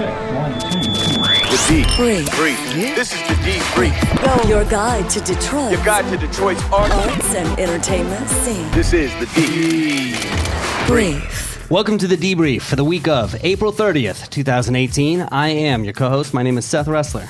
Check. 1, 2, 3. The Debrief. This is the Debrief. Your guide to Detroit. Your guide to Detroit's arts and entertainment scene. This is the Debrief. Welcome to the Debrief for the week of April 30th, 2018. I am your co-host. My name is Seth Ressler.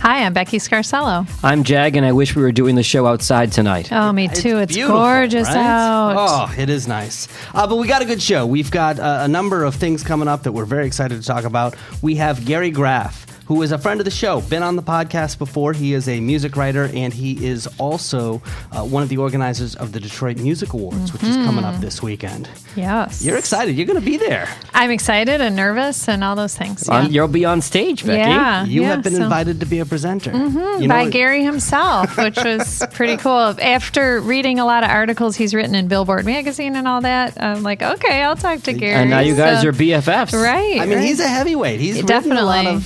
Hi, I'm Becky Scarcello. I'm Jag, and I wish we were doing the show outside tonight. Oh, me too. It's gorgeous right? out. Oh, it is nice. But we got a good show. We've got a number of things coming up that we're very excited to talk about. We have Gary Graff, who is a friend of the show, been on the podcast before. He is a music writer, and he is also one of the organizers of the Detroit Music Awards, which is coming up this weekend. Yes. You're excited. You're going to be there. I'm excited and nervous and all those things. Yeah. You'll be on stage, Becky. Yeah. You have been invited to be a presenter. By Gary himself, which was pretty cool. After reading a lot of articles he's written in Billboard Magazine and all that, I'm like, okay, I'll talk to Gary. And now you guys are BFFs. Right. I mean, he's a heavyweight. He's written a lot of,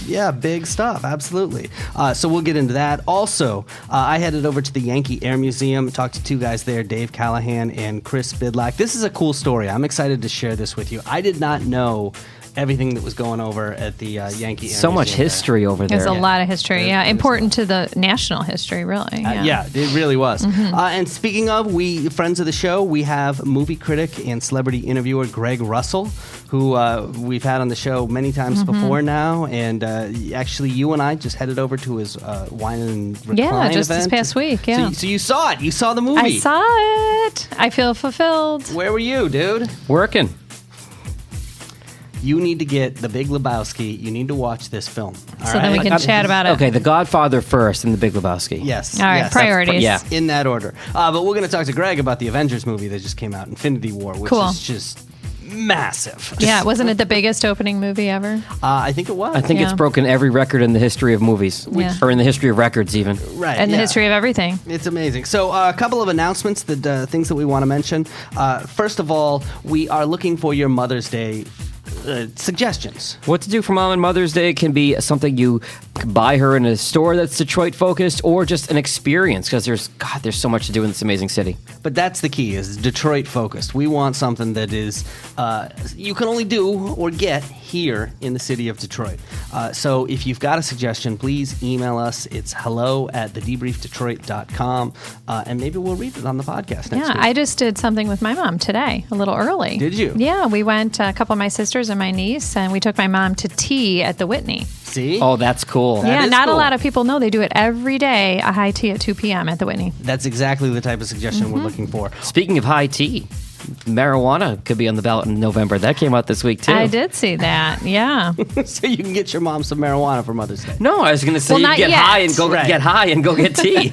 big stuff. Absolutely. So we'll get into that. Also, I headed over to the Yankee Air Museum, talked to two guys there, Dave Callahan and Chris Bidlack. This is a cool story. I'm excited to share this with you. I did not know everything that was going over at the Yankee Air Museum. So much history over there. There's a lot of history, important to the national history, really. Yeah, it really was. And speaking of, friends of the show, we have movie critic and celebrity interviewer Greg Russell, who we've had on the show many times before now, and actually you and I just headed over to his Wine and Recline just event. this past week, So you saw it. You saw the movie. I saw it. I feel fulfilled. Where were you, dude? Working. You need to get The Big Lebowski. You need to watch this film. So then we can chat about it. Okay, The Godfather first and The Big Lebowski. Yes. All right, yes, priorities. Yeah. in that order. But we're going to talk to Greg about the Avengers movie that just came out, Infinity War, which is just massive. Yeah, wasn't it the biggest opening movie ever? I think it was. I think it's broken every record in the history of movies, or in the history of records even. Right. And the history of everything. It's amazing. So a couple of announcements, things that we want to mention. First of all, we are looking for your Mother's Day suggestions. What to do for Mom and Mother's Day can be something you buy her in a store that's Detroit focused, or just an experience, because there's so much to do in this amazing city. But that's the key, is Detroit focused. We want something that is you can only do or get here in the city of Detroit. So if you've got a suggestion, please email us. It's hello@thedebriefdetroit.com, and maybe we'll read it on the podcast next week. I just did something with my mom today, a little early. Did you? Yeah, we went, a couple of my sisters and my niece, and we took my mom to tea at the Whitney. See? Oh, that's cool. Yeah, is not cool. a lot of people know they do it every day, a high tea at 2 p.m. at the Whitney. That's exactly the type of suggestion we're looking for. Speaking of high tea, marijuana could be on the ballot in November. That came out this week, too. I did see that, yeah. So you can get your mom some marijuana for Mother's Day. No, I was going to say Well, you not get yet. high and go get high and go get tea.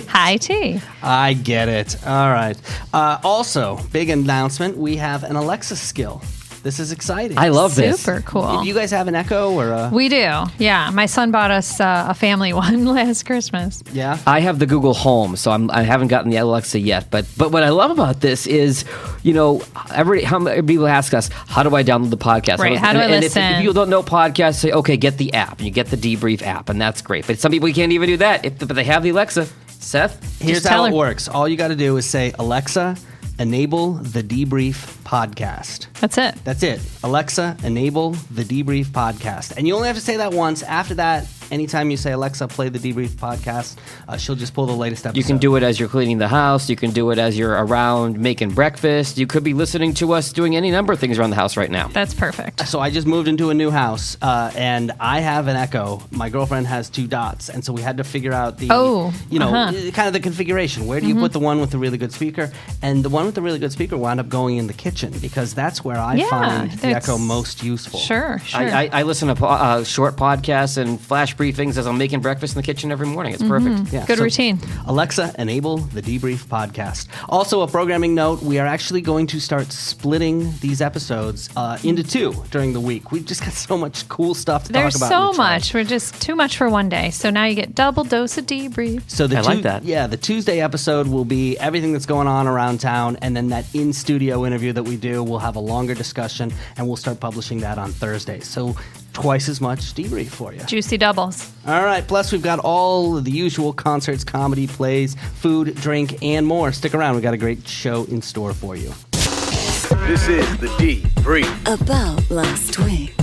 High tea. I get it. All right. Also, big announcement, we have an Alexa skill. This is exciting. I love this. Super cool. Do you guys have an Echo or a... We do, yeah. My son bought us a family one last Christmas. Yeah? I have the Google Home, so I haven't gotten the Alexa yet. But what I love about this is, how many people ask us, how do I download the podcast? Right, how do I listen? If people don't know podcasts, say, okay, get the app. And you get the Debrief app, and that's great. But some people can't even do that. But they have the Alexa. Seth? Here's how it works. All you got to do is say, Alexa, enable the Debrief podcast. That's it. That's it. Alexa, enable the Debrief podcast. And you only have to say that once. After that, anytime you say, Alexa, play the Debrief podcast, she'll just pull the latest episode. You can do it as you're cleaning the house. You can do it as you're around making breakfast. You could be listening to us doing any number of things around the house right now. That's perfect. So I just moved into a new house, and I have an Echo. My girlfriend has 2 dots, and so we had to figure out the, kind of the configuration. Where do you put the one with the really good speaker? And the one with the really good speaker wound up going in the kitchen, because that's where I find the Echo most useful. Sure. I listen to short podcasts and flash briefings as I'm making breakfast in the kitchen every morning. It's perfect. Yeah, Good routine. Alexa, enable the Debrief podcast. Also, a programming note, we are actually going to start splitting these episodes into 2 during the week. We've just got so much cool stuff to There's talk about. so much. We're just too much for one day. So now you get double dose of Debrief. So I like that. Yeah, the Tuesday episode will be everything that's going on around town, and then that in-studio interview that we do, we'll have a longer discussion, and we'll start publishing that on Thursday. So twice as much Debrief for you. Juicy doubles. All right, plus we've got all of the usual concerts, comedy, plays, food, drink, and more. Stick around. We've got a great show in store for you. This is the Debrief. About last week.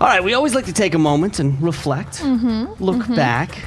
All right, we always like to take a moment and reflect, look back.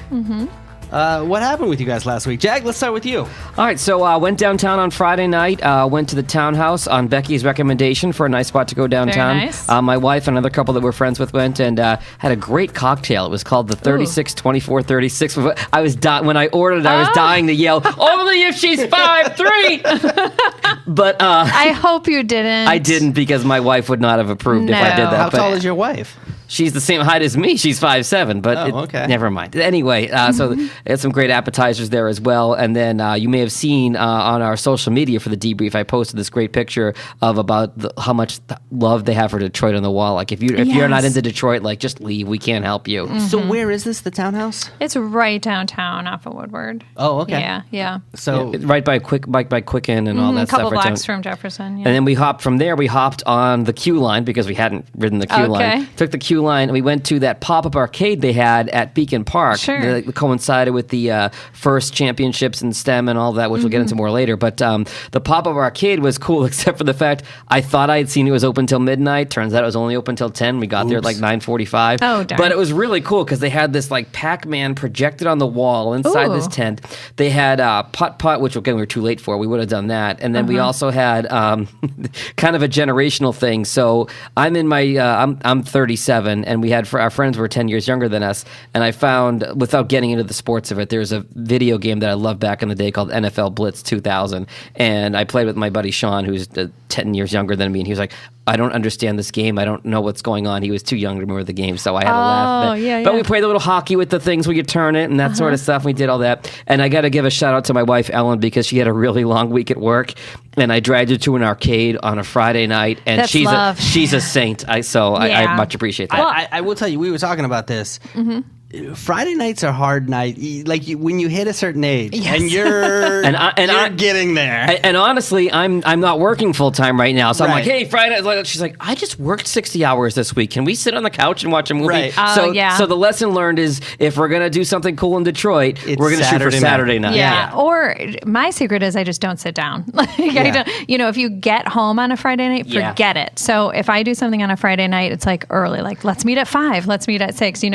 What happened with you guys last week? Jag, let's start with you. All right, so went downtown on Friday night, went to the townhouse on Becky's recommendation for a nice spot to go downtown. Very nice. My wife and another couple that we're friends with went and had a great cocktail. It was called the 362436. I was when I ordered it, I was dying to yell, only if she's 5'3". But I hope you didn't. I didn't, because my wife would not have approved if I did No. that. How but tall is your wife? She's the same height as me. She's 5'7", but okay. Never mind. Anyway, so had some great appetizers there as well. And then you may have seen on our social media for the debrief, I posted this great picture of about how much love they have for Detroit on the wall. Like if you're not into Detroit, like just leave. We can't help you. So where is this, the townhouse? It's right downtown off of Woodward. Oh, okay. Yeah. So Right by Quicken and all that A couple stuff. right blocks down- from Jefferson. And then we hopped from there. We hopped on the Q line because we hadn't ridden the Q line. Took the Q line and we went to that pop-up arcade they had at Beacon Park. Sure. That coincided with the first championships in STEM and all that, which we'll get into more later. But the pop-up arcade was cool, except for the fact I thought I had seen it was open till midnight. Turns out it was only open till 10. We got there at like 9:45. Oh, darn. But it was really cool because they had this like Pac-Man projected on the wall inside this tent. They had putt-putt, which again we were too late for. We would have done that. And then we also had kind of a generational thing. So I'm in my I'm 37, and we had our friends were 10 years younger than us, and I found, without getting into the sports of it, there's a video game that I loved back in the day called NFL Blitz 2000, and I played with my buddy Sean, who's 10 years younger than me, and he was like, I don't understand this game. I don't know what's going on. He was too young to remember the game, so I had to laugh. But we played a little hockey with the things where you turn it and that sort of stuff. We did all that. And I got to give a shout out to my wife, Ellen, because she had a really long week at work, and I dragged her to an arcade on a Friday night, and That's she's love. she's a saint. I much appreciate that. I will tell you, we were talking about this. Friday nights are hard night. Like when you hit a certain age, and you're you're getting there. And honestly, I'm not working full time right now, so I'm Right. like, hey, Friday. She's like, I just worked 60 hours this week. Can we sit on the couch and watch a movie? Right. So the lesson learned is if we're gonna do something cool in Detroit, It's we're gonna shoot for Saturday Saturday night. Yeah. Or my secret is I just don't sit down. I don't, if you get home on a Friday night, forget it. So if I do something on a Friday night, it's like early, like let's meet at 5, let's meet at 6, and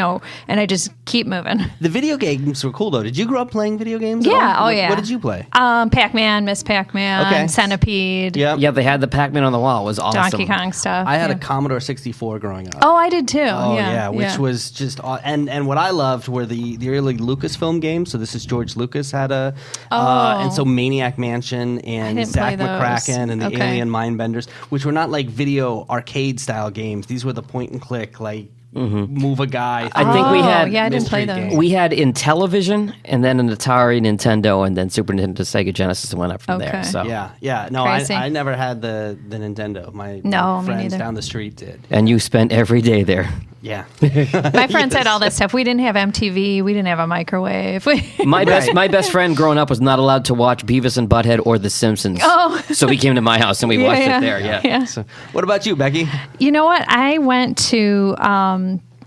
I just keep moving. The video games were cool though. Did you grow up playing video games? at Yeah. all? Oh, yeah. What did you play? Pac-Man, Miss Pac-Man, Okay. Centipede, Yep. Yeah, they had the Pac-Man on the wall. It was awesome. Donkey Kong stuff. I had yeah. a Commodore 64 growing up. Oh, I did too. Oh yeah, which was just and what I loved were the early Lucasfilm games. So this is George Lucas had a and so Maniac Mansion and didn't Zach play those. McCracken and the Okay. Alien Mindbenders, which were not like video arcade style games. These were the point and click, like move a guy. I think we had I didn't play mystery those. game. We had Intellivision, and then an Atari, Nintendo, and then Super Nintendo, Sega Genesis, and went up from there. Okay. So Yeah. No, Crazy. I never had the Nintendo. My No, me friends neither. down the street did. And you spent every day there. Yeah. My friends had all that stuff. We didn't have MTV. We didn't have a microwave. My best friend growing up was not allowed to watch Beavis and Butthead or The Simpsons. Oh. So we came to my house and we watched it there. Yeah. So, what about you, Becky? You know what? I went to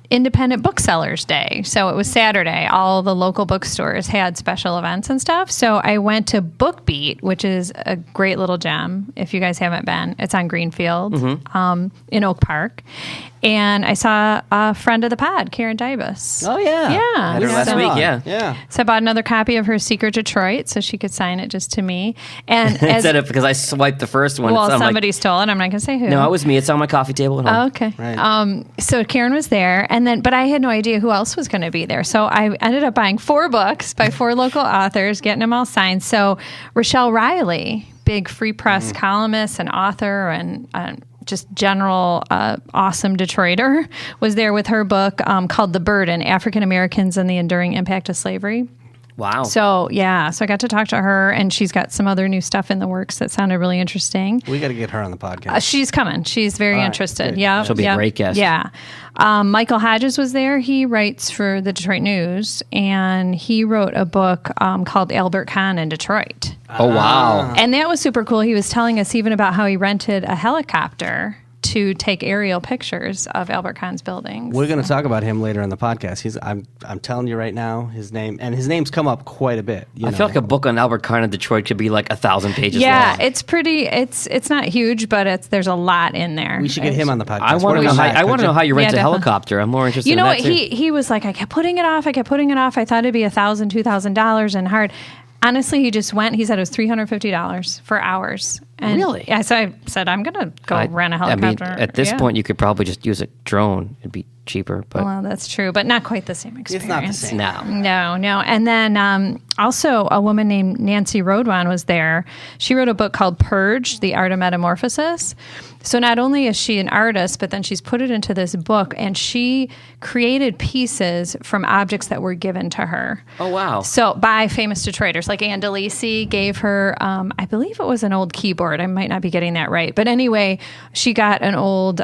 Independent Booksellers Day. So it was Saturday. All the local bookstores had special events and stuff. So I went to Book Beat, which is a great little gem. If you guys haven't been, it's on Greenfield in Oak Park. And I saw a friend of the pod, Karen Dybus. Oh yeah. Yeah. Had her last So- week, yeah. Yeah. So I bought another copy of her Secret Detroit so she could sign it just to me. And as, Instead of, because I swiped the first one. well, I'm like, somebody stole it. I'm not going to say who. no, it was me. It's on my coffee table at home. Oh, okay. Right. So Karen was there, and then, but I had no idea who else was going to be there. So I ended up buying 4 books by 4 local authors, getting them all signed. So Rochelle Riley, big Free Press columnist and author, and just general awesome Detroiter, was there with her book called The Burden: African Americans and the Enduring Impact of Slavery. Wow. So I got to talk to her, and she's got some other new stuff in the works that sounded really interesting. We got to get her on the podcast. She's coming. She's very interested. good. Yeah, She'll be a great guest. Yeah. Michael Hodges was there. He writes for the Detroit News, and he wrote a book called Albert Kahn in Detroit. Oh, wow. And that was super cool. He was telling us even about how he rented a helicopter to take aerial pictures of Albert Kahn's buildings. We're going to talk about him later in the podcast. I'm telling you right now, his name's come up quite a bit. I feel like a book on Albert Kahn in Detroit could be like 1,000 pages long. Yeah, it's pretty. It's not huge, but there's a lot in there. We should get him on the podcast. I want to know how you rent a helicopter. I'm more interested in that too. He was like, I kept putting it off. I thought it'd be $1,000, $2,000 and hard. Honestly, he just went. He said it was $350 for hours. And really? Yeah, so I said, I'm going to go rent a helicopter. I mean, at this point, you could probably just use a drone. It'd be cheaper. But well, that's true, but not quite the same experience. It's not the same. No. And then also a woman named Nancy Rodwan was there. She wrote a book called Purge, The Art of Metamorphosis. So not only is she an artist, but then she's put it into this book, and she created pieces from objects that were given to her. Oh, wow. So by famous Detroiters, like Ann DeLisi gave her, I believe it was an old keyboard. I might not be getting that right. But anyway, she got an old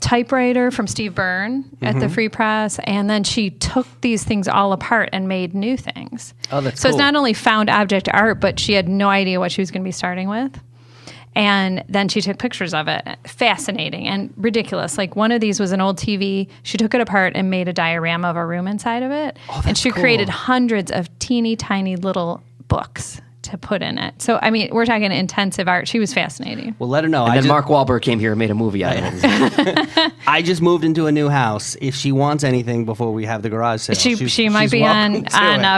typewriter from Steve Byrne at the Free Press, and then she took these things all apart and made new things. Oh, that's so cool. It's not only found object art, but she had no idea what she was going to be starting with. And then she took pictures of it. Fascinating and ridiculous. Like one of these was an old TV. She took it apart and made a diorama of a room inside of it. Oh, and she cool. created hundreds of teeny tiny little books to put in it. So, I mean, we're talking intensive art. She was fascinating. Well, let her know. And then Mark Wahlberg came here and made a movie out of it. I just moved into a new house. If she wants anything before we have the garage sale, she might be on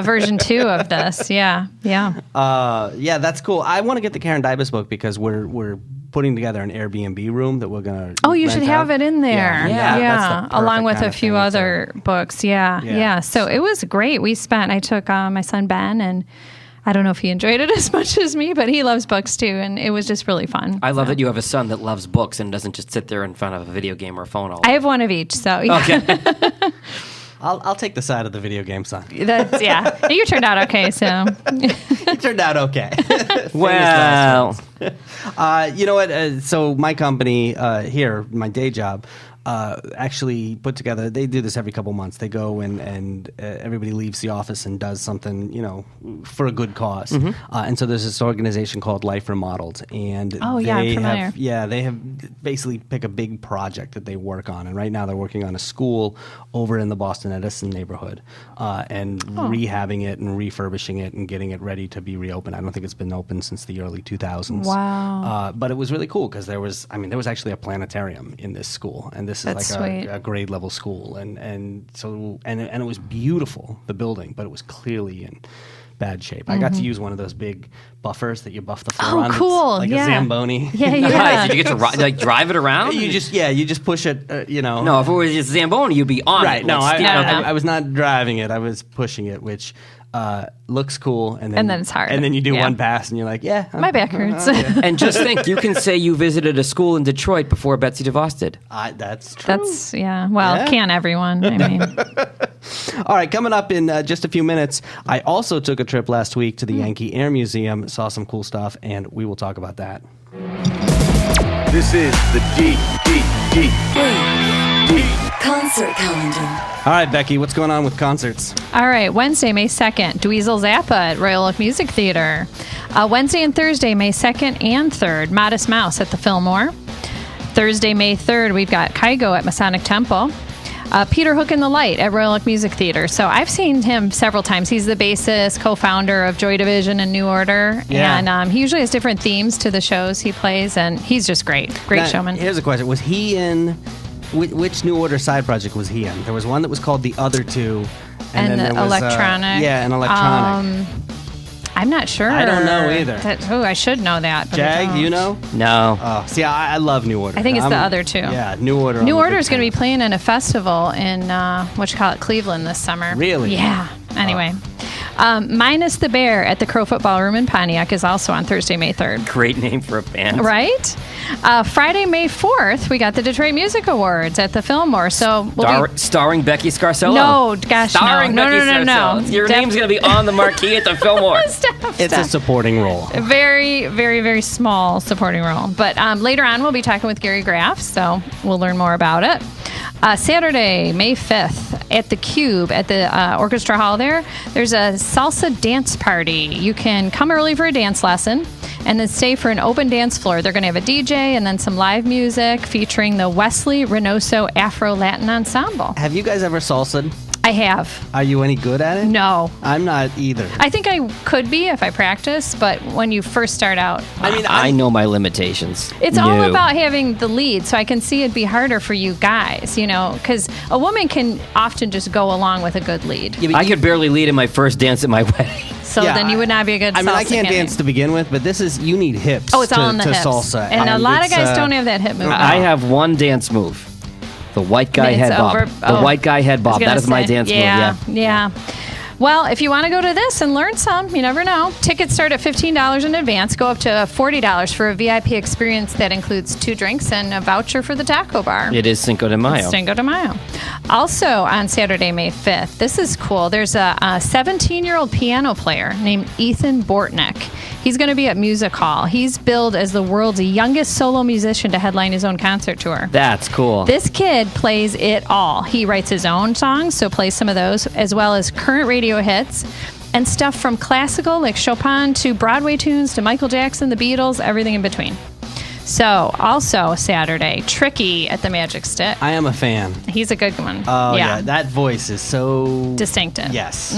version 2 of this. Yeah. Yeah, that's cool. I want to get the Karen Dybus book because we're putting together an Airbnb room that we're going to Oh, you should have it in there. Yeah. Along with a few other books. Yeah. So it was great. I took my son Ben, and I don't know if he enjoyed it as much as me, but he loves books too, and it was just really fun. I love that you have a son that loves books and doesn't just sit there in front of a video game or a phone all day. I have one of each, so yeah. Okay. I'll take the side of the video game son. Yeah. You turned out okay, so. It turned out okay. Well. You know what? So my company here, my day job, actually put together, they do this every couple months. They go and everybody leaves the office and does something, for a good cause. And so there's this organization called Life Remodeled. And I'm familiar. they have basically pick a big project that they work on. And right now they're working on a school over in the Boston Edison neighborhood and rehabbing it and refurbishing it and getting it ready to be reopened. I don't think it's been open since the early 2000s. Wow. But it was really cool because there was actually a planetarium in this school. And this is a grade level school, and it was beautiful, the building, but it was clearly in bad shape. I got to use one of those big buffers that you buff the floor on. Oh, cool! It's like a Zamboni. Yeah. Nice. Did you get to drive it around? You just push it. No, if it was just Zamboni, you'd be on right. it. No, I was not driving it. I was pushing it, which looks cool, and then it's hard. And then you do one pass, and you're like, my back hurts. And just think, you can say you visited a school in Detroit before Betsy DeVos did. That's true. Can't everyone? I mean. All right, coming up in just a few minutes, I also took a trip last week to the Yankee Air Museum, saw some cool stuff, and we will talk about that. This is the D. Concert calendar. All right, Becky, what's going on with concerts? All right, Wednesday, May 2nd, Dweezil Zappa at Royal Oak Music Theater. Wednesday and Thursday, May 2nd and 3rd, Modest Mouse at the Fillmore. Thursday, May 3rd, we've got Kygo at Masonic Temple. Peter Hook and the Light at Royal Oak Music Theater. So I've seen him several times. He's the bassist, co-founder of Joy Division and New Order. Yeah. And he usually has different themes to the shows he plays, and he's just great. Great showman. Here's a question. Was he in... Which New Order side project was he in? There was one that was called The Other Two. And then the there was, Electronic. an Electronic. I'm not sure. I don't know either. I should know that. But Jag, do you know? No. Oh, see, I love New Order. I think it's the Other Two. Yeah, New Order. New Order is going to be playing in a festival in, Cleveland this summer. Really? Yeah. Anyway. Minus the Bear at the Crow Football Room in Pontiac is also on Thursday, May 3rd. Great name for a band. Right? Friday, May 4th, we got the Detroit Music Awards at the Fillmore. So starring Becky Scarcello. No, gosh, starring no. Becky Scarcello. Your name's going to be on the marquee at the Fillmore. It's a supporting role. Very, very, very small supporting role. But later on, we'll be talking with Gary Graff, so we'll learn more about it. Saturday, May 5th, at the Cube at the Orchestra Hall there's a salsa dance party. You can come early for a dance lesson, and then stay for an open dance floor. They're going to have a DJ and then some live music featuring the Wesley Reynoso Afro-Latin Ensemble. Have you guys ever salsa'd? I have. Are you any good at it? No. I'm not either. I think I could be if I practice, but when you first start out... I know my limitations. It's all about having the lead, so I can see it'd be harder for you guys, because a woman can often just go along with a good lead. Yeah, I could barely lead in my first dance at my wedding. So then you would not be a good salsa I can't candidate. dance to begin with, but you need hips it's all in the to hips. salsa. And a lot of guys don't have that hip movement. I have one dance move. The white guy It's head bob. over- The white guy head bob. That is my dance move. Yeah. Well, if you want to go to this and learn some, you never know. Tickets start at $15 in advance, go up to $40 for a VIP experience that includes 2 drinks and a voucher for the taco bar. It is Cinco de Mayo. It's Cinco de Mayo. Also on Saturday, May 5th, this is cool. There's a 17-year-old piano player named Ethan Bortnick. He's going to be at Music Hall. He's billed as the world's youngest solo musician to headline his own concert tour. That's cool. This kid plays it all. He writes his own songs, so plays some of those, as well as current radio hits and stuff from classical like Chopin to Broadway tunes to Michael Jackson, the Beatles, everything in between. So, also Saturday, Tricky at the Magic Stick. I am a fan. He's a good one. Oh, yeah. That voice is so... distinctive. Yes.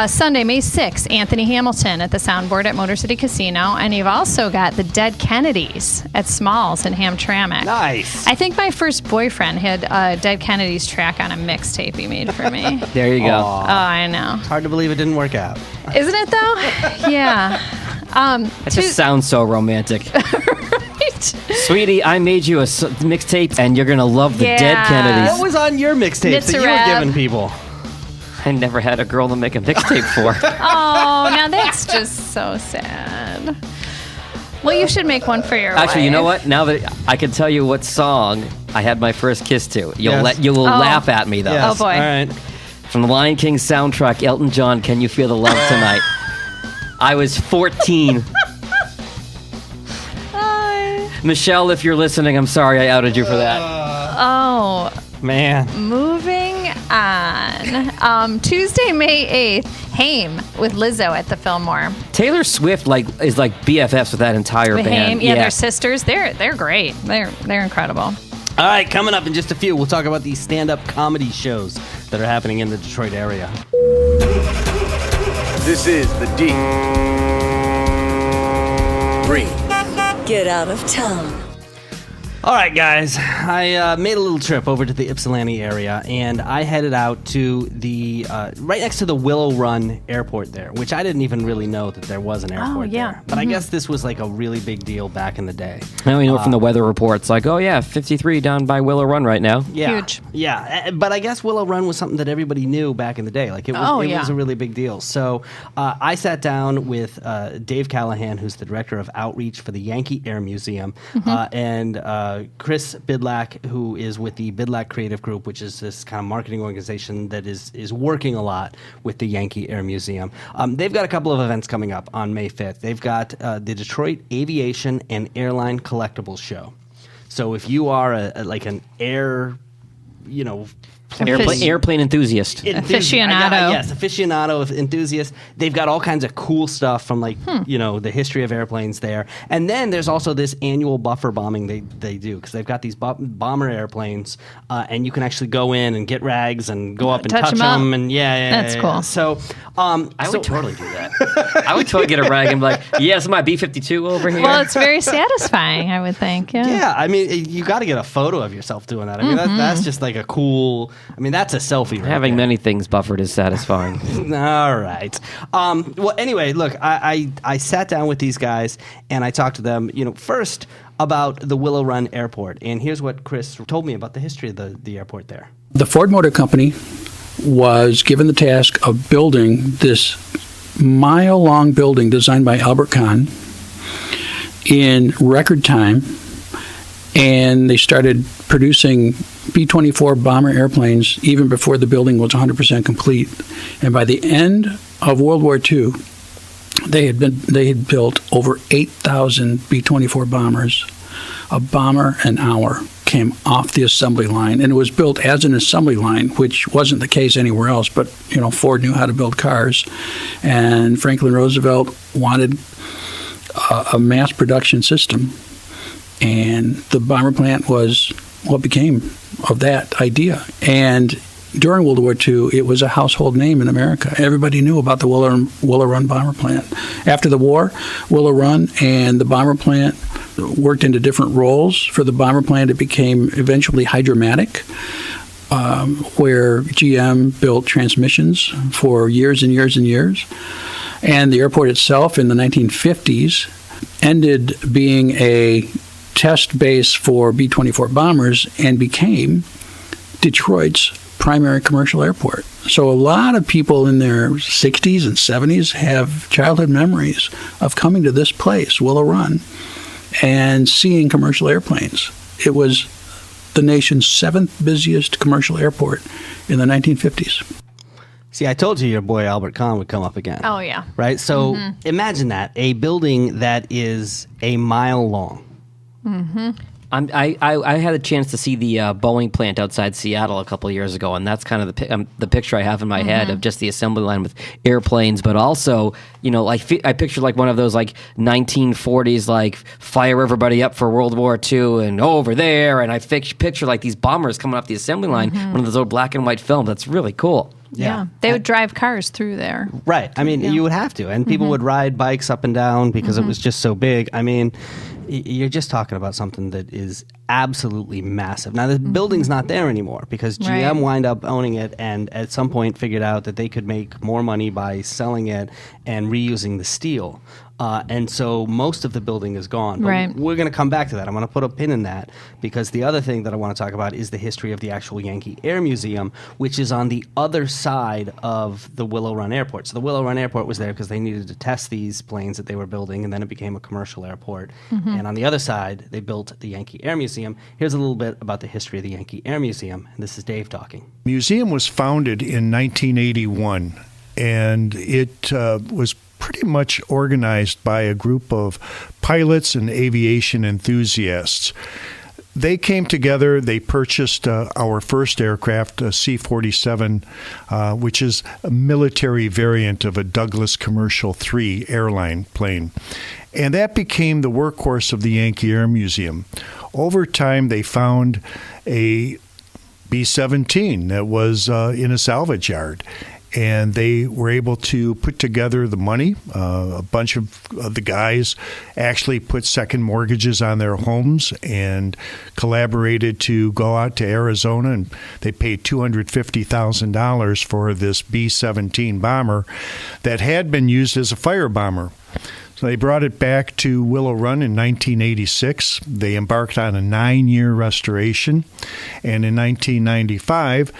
Sunday, May 6th, Anthony Hamilton at the Soundboard at Motor City Casino. And you've also got the Dead Kennedys at Smalls in Hamtramck. Nice. I think my first boyfriend had a Dead Kennedys track on a mixtape he made for me. There you go. Oh, I know. Hard to believe it didn't work out. Isn't it, though? Yeah. It just sounds so romantic. Right? Sweetie, I made you a mixtape, and you're going to love the Dead Kennedys. What was on your mixtapes that you were Nitzarab. giving people? I never had a girl to make a mixtape for. Oh, now that's just so sad. Well, you should make one for your wife. Actually, you know what? Now that I can tell you what song I had my first kiss to, you will laugh at me, though. Yes. Oh, boy. All right. From the Lion King soundtrack, Elton John, Can You Feel the Love Tonight? I was 14. Michelle, if you're listening, I'm sorry I outed you for that. Oh, Man. moving on. Tuesday, May 8th, Haim with Lizzo at the Fillmore. Taylor Swift is like BFFs with that entire With band. Haim, yeah, they're sisters. They're great. They're incredible. All right, coming up in just a few, we'll talk about these stand-up comedy shows that are happening in the Detroit area. This is the Deep Three. Get out of town. All right, guys. I made a little trip over to the Ypsilanti area, and I headed out to the right next to the Willow Run Airport there, which I didn't even really know that there was an airport there. But I guess this was like a really big deal back in the day. Now we know from the weather reports, like, oh yeah, 53 down by Willow Run right now. Yeah, Huge. Yeah, but I guess Willow Run was something that everybody knew back in the day. Like it was a really big deal. So I sat down with Dave Callahan, who's the director of outreach for the Yankee Air Museum, and Chris Bidlack, who is with the Bidlack Creative Group, which is this kind of marketing organization that is working a lot with the Yankee Air Museum. They've got a couple of events coming up on May 5th. They've got the Detroit Aviation and Airline Collectibles Show. So if you are like an air, Airplane enthusiast. Aficionado. Yes, aficionado, enthusiast. They've got all kinds of cool stuff from the history of airplanes there. And then there's also this annual buffer bombing they do because they've got these bomber airplanes and you can actually go in and get rags and go up and touch them. And That's cool. So I would totally do that. I would totally get a rag and be like, yes, my B-52 over here. Well, it's very satisfying, I would think. Yeah. Yeah, I mean, you got to get a photo of yourself doing that. I mean, that's just like a cool. I mean, that's a selfie. Right Having there. many things buffered is satisfying. All right. Well, anyway, look, I sat down with these guys and I talked to them, first about the Willow Run Airport. And here's what Chris told me about the history of the airport there. The Ford Motor Company was given the task of building this mile-long building designed by Albert Kahn in record time, and they started producing B-24 bomber airplanes even before the building was 100% complete. And by the end of World War II, they had built over 8,000 B-24 bombers. A bomber an hour came off the assembly line, and it was built as an assembly line, which wasn't the case anywhere else. But Ford knew how to build cars, and Franklin Roosevelt wanted a mass production system. And the bomber plant was what became of that idea. And during World War II, it was a household name in America. Everybody knew about the Willow Run bomber plant. After the war, Willow Run and the bomber plant worked into different roles. For the bomber plant, it became eventually hydromatic, where GM built transmissions for years and years and years. And the airport itself in the 1950s ended being a test base for B-24 bombers and became Detroit's primary commercial airport. So a lot of people in their 60s and 70s have childhood memories of coming to this place, Willow Run, and seeing commercial airplanes. It was the nation's 7th busiest commercial airport in the 1950s. See, I told you your boy Albert Kahn would come up again. Oh, yeah. Right? So imagine that, a building that is a mile long. Mm-hmm. I had a chance to see the Boeing plant outside Seattle a couple of years ago, and that's kind of the picture I have in my head of just the assembly line with airplanes, but also, I picture like one of those like 1940s like fire everybody up for World War II and over there, and I picture like these bombers coming off the assembly line, one of those old black and white films. That's really cool. Yeah. They would drive cars through there. Right. I mean, you would have to, and people would ride bikes up and down because it was just so big. I mean, you're just talking about something that is absolutely massive. Now, the building's not there anymore because GM wind up owning it and at some point figured out that they could make more money by selling it and reusing the steel. And so most of the building is gone. But we're going to come back to that. I'm going to put a pin in that because the other thing that I want to talk about is the history of the actual Yankee Air Museum, which is on the other side of the Willow Run Airport. So the Willow Run Airport was there because they needed to test these planes that they were building, and then it became a commercial airport. And on the other side, they built the Yankee Air Museum. Here's a little bit about the history of the Yankee Air Museum. And this is Dave talking. The museum was founded in 1981, and it was pretty much organized by a group of pilots and aviation enthusiasts. They came together, they purchased our first aircraft, a C-47, which is a military variant of a Douglas Commercial 3 airline plane. And that became the workhorse of the Yankee Air Museum. Over time, they found a B-17 that was in a salvage yard. And they were able to put together the money. A bunch of the guys actually put second mortgages on their homes and collaborated to go out to Arizona, and they paid $250,000 for this B-17 bomber that had been used as a fire bomber. So they brought it back to Willow Run in 1986. They embarked on a 9-year restoration, and in 1995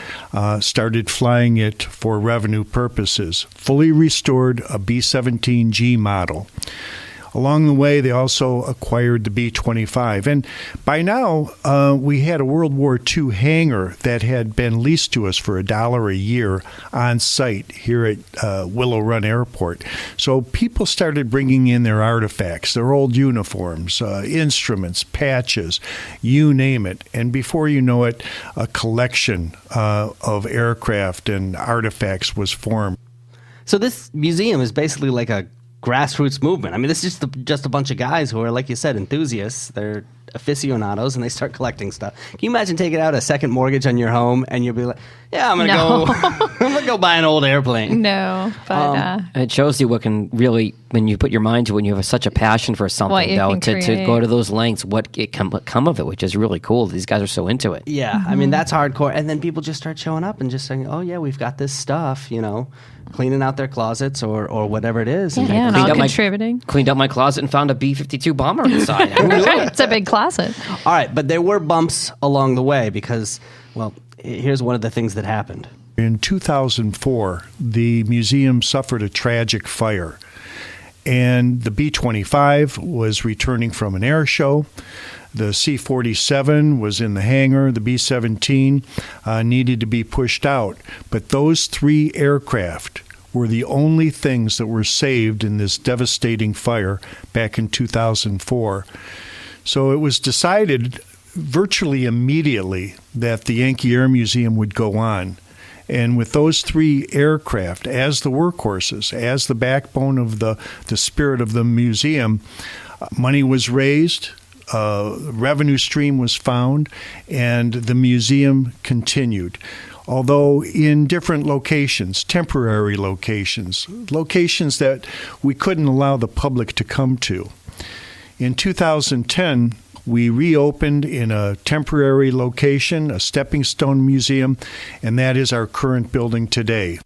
started flying it for revenue purposes. Fully restored a B-17G model. Along the way, they also acquired the B-25. And by now, we had a World War II hangar that had been leased to us for $1 a year on site here at Willow Run Airport. So people started bringing in their artifacts, their old uniforms, instruments, patches, you name it. And before you know it, a collection of aircraft and artifacts was formed. So this museum is basically like a grassroots movement. I mean, this is just a bunch of guys who are, like you said, enthusiasts. They're aficionados, and they start collecting stuff. Can you imagine taking out a second mortgage on your home, and you'll be like, "Yeah, I'm gonna go buy an old airplane." No, but it shows you what can really, when you put your mind to, when you have such a passion for something, to go to those lengths, what come of it, which is really cool. These guys are so into it. Yeah, I mean that's hardcore. And then people just start showing up and just saying, "Oh yeah, we've got this stuff," cleaning out their closets or whatever it is. And all contributing. Cleaned out my closet and found a B-52 bomber inside. It's a big closet. All right, but there were bumps along the way because, well, here's one of the things that happened. In 2004, the museum suffered a tragic fire, and the B-25 was returning from an air show. The C-47 was in the hangar. The B-17 needed to be pushed out. But those 3 aircraft were the only things that were saved in this devastating fire back in 2004. So it was decided virtually immediately that the Yankee Air Museum would go on. And with those 3 aircraft as the workhorses, as the backbone of the spirit of the museum, money was raised, revenue stream was found, and the museum continued. Although in different locations, temporary locations that we couldn't allow the public to come to. In 2010, we reopened in a temporary location, a stepping stone museum, and that is our current building today.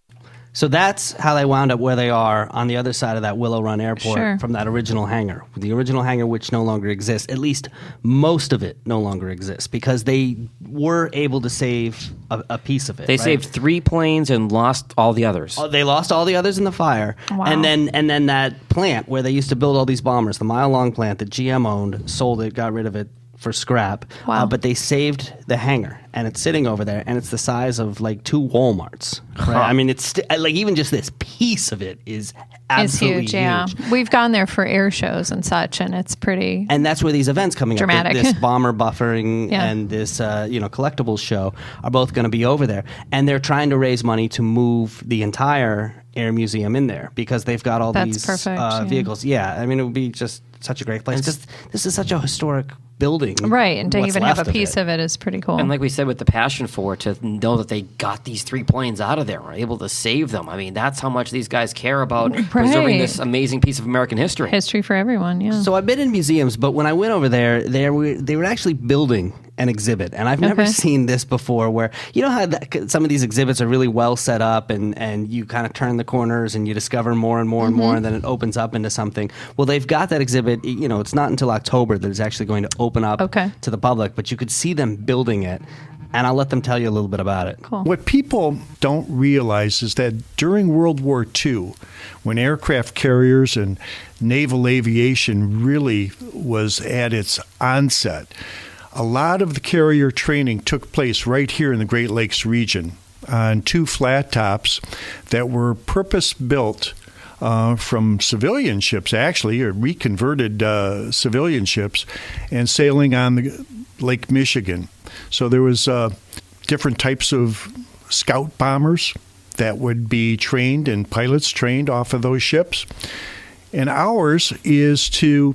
So that's how they wound up where they are on the other side of that Willow Run Airport. Sure. From that original hangar. The original hangar, which no longer exists, at least most of it no longer exists, because they were able to save a piece of it. They saved 3 planes and lost all the others. Oh, they lost all the others in the fire. Wow. And then that plant where they used to build all these bombers, the mile-long plant that GM owned, sold it, got rid of it for scrap. Wow. But they saved the hangar, and it's sitting over there, and it's the size of like 2 Walmarts. Right? I mean, it's like even just this piece of it is absolutely huge. Yeah, we've gone there for air shows and such, and it's pretty. And that's where these events coming dramatic. up, this bomber buffering Yeah. and this collectibles show are both going to be over there, and they're trying to raise money to move the entire Air Museum in there because they've got all That's these perfect, yeah. vehicles. Yeah, I mean it would be just such a great place because this is such a historic building, Right, and to what's even have a left piece of it is pretty cool. And like we said, with the passion for it, to know that they got these 3 planes out of there, were able to save them. I mean, that's how much these guys care about preserving this amazing piece of American history. History for everyone, yeah. So I've been in museums, but when I went over there, they were actually building an exhibit, and I've never seen this before. Where you know how some of these exhibits are really well set up, and you kind of turn the corners and you discover more and more and more, and then it opens up into something. Well, they've got that exhibit. You know, it's not until October that it's actually going to open up to the public, but you could see them building it. And I'll let them tell you a little bit about it. Cool. What people don't realize is that during World War II, when aircraft carriers and naval aviation really was at its onset, a lot of the carrier training took place right here in the Great Lakes region on 2 flat tops that were purpose-built from civilian ships, actually, or reconverted civilian ships, and sailing on the Lake Michigan. So there was different types of scout bombers that would be trained and pilots trained off of those ships. And ours is to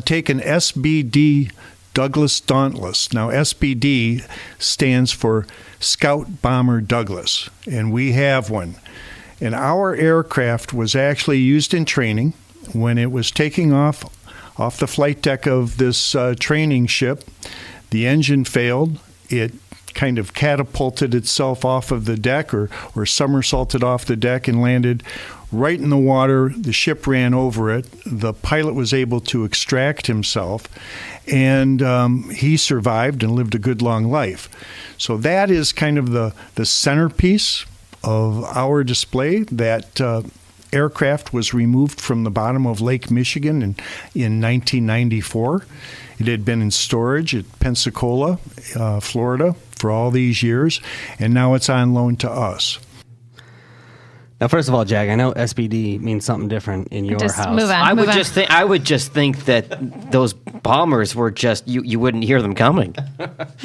take an SBD Douglas Dauntless. Now, SBD stands for Scout Bomber Douglas, and we have one. And our aircraft was actually used in training when it was taking off the flight deck of this training ship. The engine failed. It kind of catapulted itself off of the deck or somersaulted off the deck and landed right in the water. The ship ran over it. The pilot was able to extract himself, and he survived and lived a good long life. So that is kind of the centerpiece of our display. That aircraft was removed from the bottom of Lake Michigan in 1994. It had been in storage at Pensacola, Florida, for all these years, and now it's on loan to us. Now, first of all, Jag, I know SBD means something different in your Just house. move on. I would just think that those bombers were just you wouldn't hear them coming.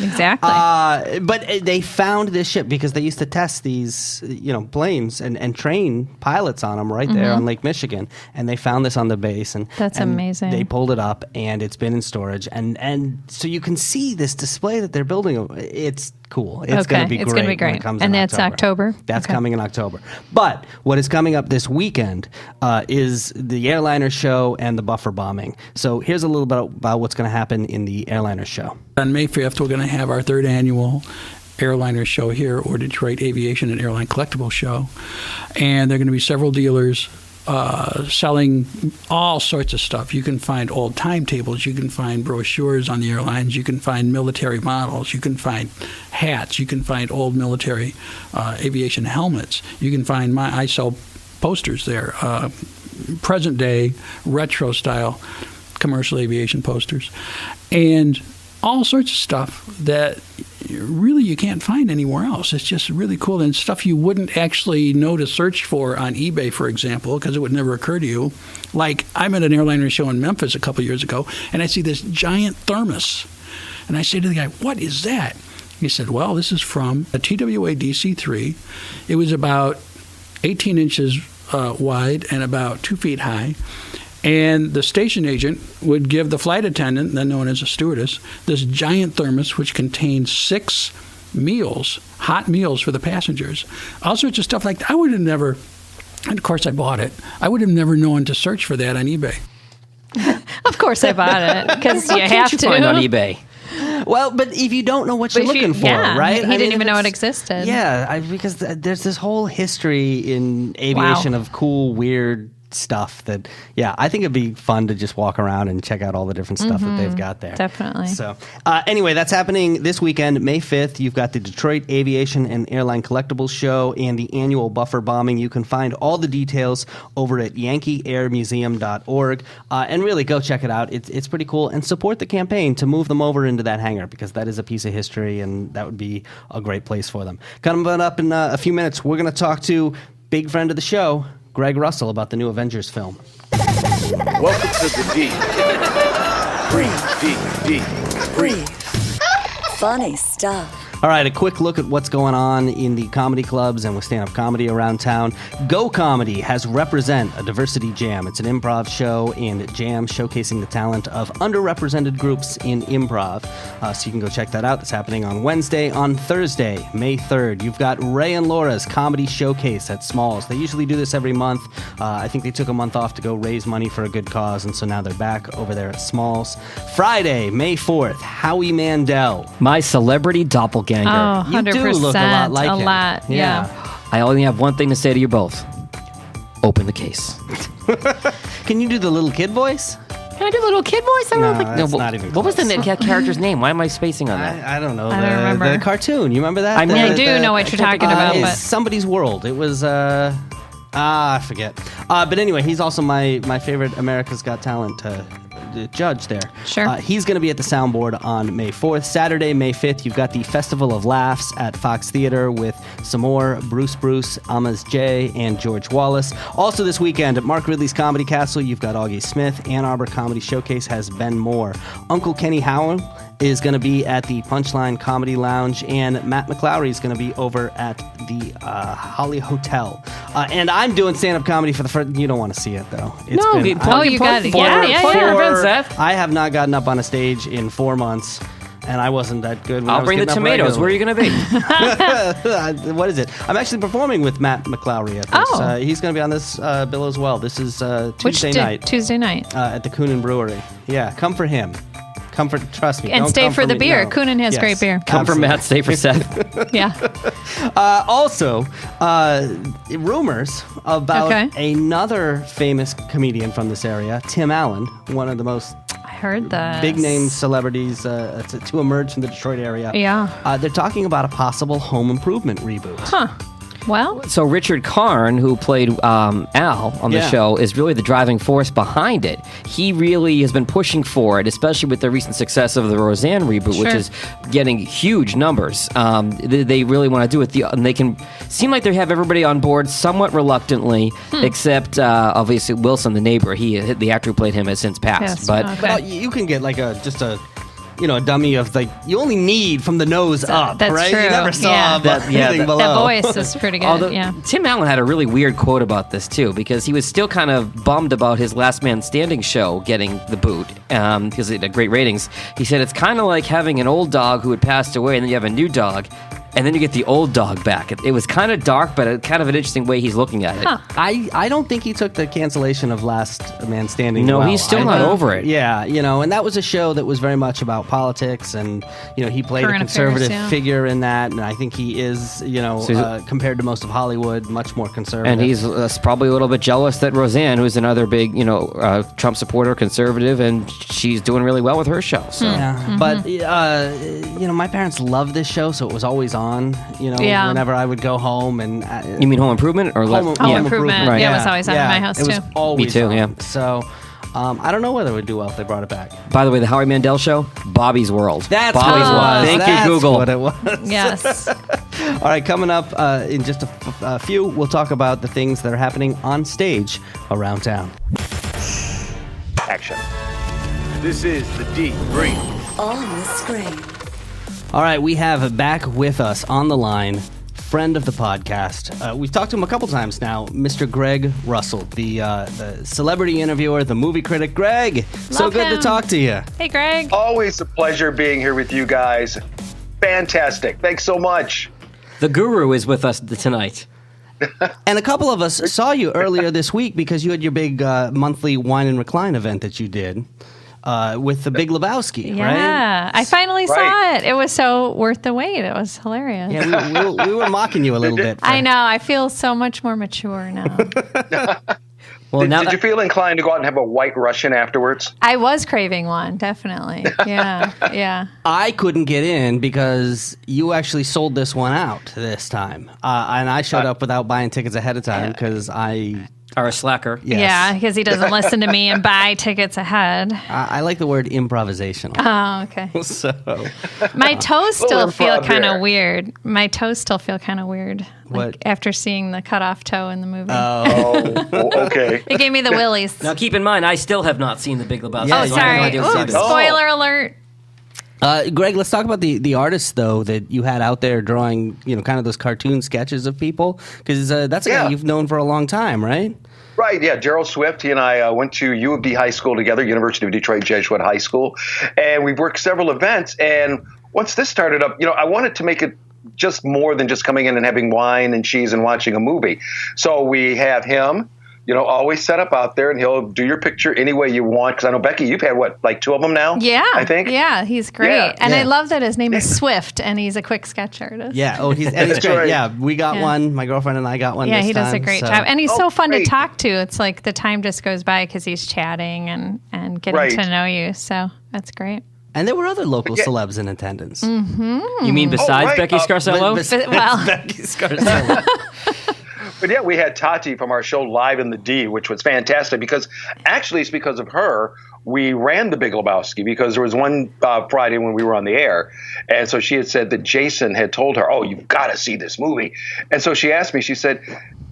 Exactly. But they found this ship because they used to test these, planes and train pilots on them right there on Lake Michigan. And they found this on the base, and That's amazing. They pulled it up, and it's been in storage, and so you can see this display that they're building. It's cool. It's going to be great. It's going to be when great. it comes And in that's October? That's Okay. coming in October. But what is coming up this weekend is the airliner show and the buffer bombing. So here's a little bit about what's going to happen in the airliner show. On May 5th, we're going to have our 3rd annual airliner show here, or Detroit Aviation and Airline Collectibles Show. And there are going to be several dealers selling all sorts of stuff. You can find old timetables. You can find brochures on the airlines. You can find military models. You can find hats. You can find old military aviation helmets. You can find I sell posters there, present day, retro style commercial aviation posters, and all sorts of stuff that really you can't find anywhere else. It's just really cool, and stuff you wouldn't actually know to search for on eBay, for example, because it would never occur to you. Like, I'm at an airliner show in Memphis a couple years ago, and I see this giant thermos, and I say to the guy, "What is that?" He said, well, this is from a TWA DC-3. It was about 18 inches wide and about 2 feet high. And the station agent would give the flight attendant, then known as a stewardess, this giant thermos which contained 6 meals, hot meals for the passengers. All sorts of stuff like that. I would have never, and of course I bought it, I would have never known to search for that on eBay. Of course I bought it, because you What have can't you to. find on eBay? Well, but if you don't know what you're But if you- looking for, yeah, right? he didn't even know it's- it existed. Yeah, because there's this whole history in aviation Wow. of cool, weird stuff that, I think it'd be fun to just walk around and check out all the different stuff that they've got there. Definitely. So, anyway, that's happening this weekend, May 5th. You've got the Detroit Aviation and Airline Collectibles Show and the annual Buffer Bombing. You can find all the details over at yankeeairmuseum.org. And really, go check it out. It's pretty cool. And support the campaign to move them over into that hangar, because that is a piece of history, and that would be a great place for them. Coming up in a few minutes, we're going to talk to big friend of the show, Greg Russell, about the new Avengers film. Welcome to the D. Breathe. Funny stuff. All right, a quick look at what's going on in the comedy clubs and with stand-up comedy around town. Go Comedy has Represent, a diversity jam. It's an improv show and jam showcasing the talent of underrepresented groups in improv. So you can go check that out. It's happening on Wednesday. On Thursday, May 3rd, you've got Ray and Laura's Comedy Showcase at Smalls. They usually do this every month. I think they took a month off to go raise money for a good cause, and so now they're back over there at Smalls. Friday, May 4th, Howie Mandel. My celebrity doppelganger. Oh, You 100%. do look a lot like a him. lot, yeah. I only have one thing to say to you both. Open the case. Can you do the little kid voice? Can I do the little kid voice? I No, don't think. that's what- not even What was the close. character's name? Why am I spacing on that? I don't know. I don't remember. The cartoon. You remember that? I mean, I do know what you're talking about, it's but Somebody's World. It was, I forget. But anyway, he's also my favorite America's Got Talent judge there. Sure. He's going to be at the soundboard on May 4th. Saturday, May 5th, you've got the Festival of Laughs at Fox Theater with some more Bruce, Amos J, and George Wallace. Also this weekend at Mark Ridley's Comedy Castle, you've got Augie Smith. Ann Arbor Comedy Showcase has Ben Moore. Uncle Kenny Howell is going to be at the Punchline Comedy Lounge, and Matt McLowry is going to be over at the Holly Hotel. And I'm doing stand-up comedy for the first... You don't want to see it, though. It's No, been, you got it. Yeah. Seth. I have not gotten up on a stage in 4 months, and I wasn't that good when I I'll was bring the getting up tomatoes. Where are you regularly. going to be? What is it? I'm actually performing with Matt McLowry at this. Oh. He's going to be on this bill as well. This is which Tuesday night Tuesday night. at the Coonan Brewery. Yeah, come for him. Come for, trust me. And don't stay come for the me. beer. No. Coonan has great beer. Come for Absolutely. Matt, stay for Seth. Yeah. Also, rumors about Okay. another famous comedian from this area, Tim Allen, one of the most I heard that. big name celebrities to emerge from the Detroit area. Yeah. They're talking about a possible Home Improvement reboot. Huh. Well, So Richard Karn, who played Al on the Yeah. show, is really the driving force behind it. He really has been pushing for it, especially with the recent success of the Roseanne reboot, which Sure. is getting huge numbers. They really want to do it, and they can seem like they have everybody on board somewhat reluctantly, except obviously Wilson, the neighbor. The actor who played him has since passed, Yes, but. okay. Well, you can get like a dummy of like you only need from the nose up, that's right? true. You never saw Yeah. anything below. that voice is pretty good. Although yeah. Tim Allen had a really weird quote about this too, because he was still kind of bummed about his Last Man Standing show getting the boot because it had great ratings. He said it's kind of like having an old dog who had passed away, and then you have a new dog, and then you get the old dog back. It was kind of dark, but kind of an interesting way he's looking at it. Huh. I don't think he took the cancellation of Last Man Standing. No, well. he's still I not think- over it. Yeah, and that was a show that was very much about politics, and he played Current a conservative affairs, yeah. figure in that, and I think he is, compared to most of Hollywood, much more conservative. And he's probably a little bit jealous that Roseanne, who's another big, Trump supporter, conservative, and she's doing really well with her show. So. Yeah, Mm-hmm. but my parents loved this show, so it was always on. Yeah. Whenever I would go home, and You mean Home Improvement or Home Improvement. Right. Yeah, it was always on in my house, it was too. always Me too, on. yeah. So I don't know whether it would do well if they brought it back. By the way, the Howie Mandel show, Bobby's World. That's Bobby's what it was. Thank That's you, Google. what it was. Yes. All right, coming up in just a few, we'll talk about the things that are happening on stage around town. Action. This is the D. Breathe. On the screen. All right, we have back with us on the line, friend of the podcast. We've talked to him a couple times now, Mr. Greg Russell, the celebrity interviewer, the movie critic. Greg, so good to talk to you. Hey, Greg. Always a pleasure being here with you guys. Fantastic. Thanks so much. The guru is with us tonight. And a couple of us saw you earlier this week because you had your big monthly Wine and Recline event that you did with the Big Lebowski, right? Yeah, I finally saw it. It was so worth the wait. It was hilarious. Yeah, we were mocking you a little bit. I know. I feel so much more mature now. Well, Did you feel inclined to go out and have a White Russian afterwards? I was craving one, definitely. Yeah. I couldn't get in because you actually sold this one out this time. And I showed up without buying tickets ahead of time because I... Are a slacker. Yes. Yeah, because he doesn't listen to me and buy tickets ahead. I like the word improvisational. Oh, okay. So My toes still feel improv kind of there. weird. My toes still feel kind of weird. What? After seeing the cut off toe in the movie. Oh, okay. It gave me the willies. Now, keep in mind, I still have not seen The Big Lebowski. Yeah, Oh, so I have no sorry. idea what's Ooh, on it. spoiler alert. Greg, let's talk about the artists, though, that you had out there drawing, kind of those cartoon sketches of people. Because that's a guy you've known for a long time, right? Right, yeah. Gerald Swift, he and I went to U of D High School together, University of Detroit Jesuit High School. And we've worked several events. And once this started up, I wanted to make it just more than just coming in and having wine and cheese and watching a movie. So we have him, always set up out there, and he'll do your picture any way you want. Because I know, Becky, you've had, like 2 of them now? Yeah. I think? Yeah, he's great. Yeah. And Yeah. I love that his name is Swift, and he's a quick sketch artist. Yeah. Oh, he's great. right. Yeah, we got one. My girlfriend and I got one. Yeah, this he does a time, great so- job. And he's so fun great. to talk to. It's like the time just goes by because he's chatting and getting Right. to know you. So that's great. And there were other local Yeah. celebs in attendance. You mean besides right. Becky Scarcello? Well, Becky Scarcello. But yeah, we had Tati from our show Live in the D, which was fantastic because actually it's because of her we ran The Big Lebowski, because there was one Friday when we were on the air. And so she had said that Jason had told her, oh, you've got to see this movie. And so she asked me, she said,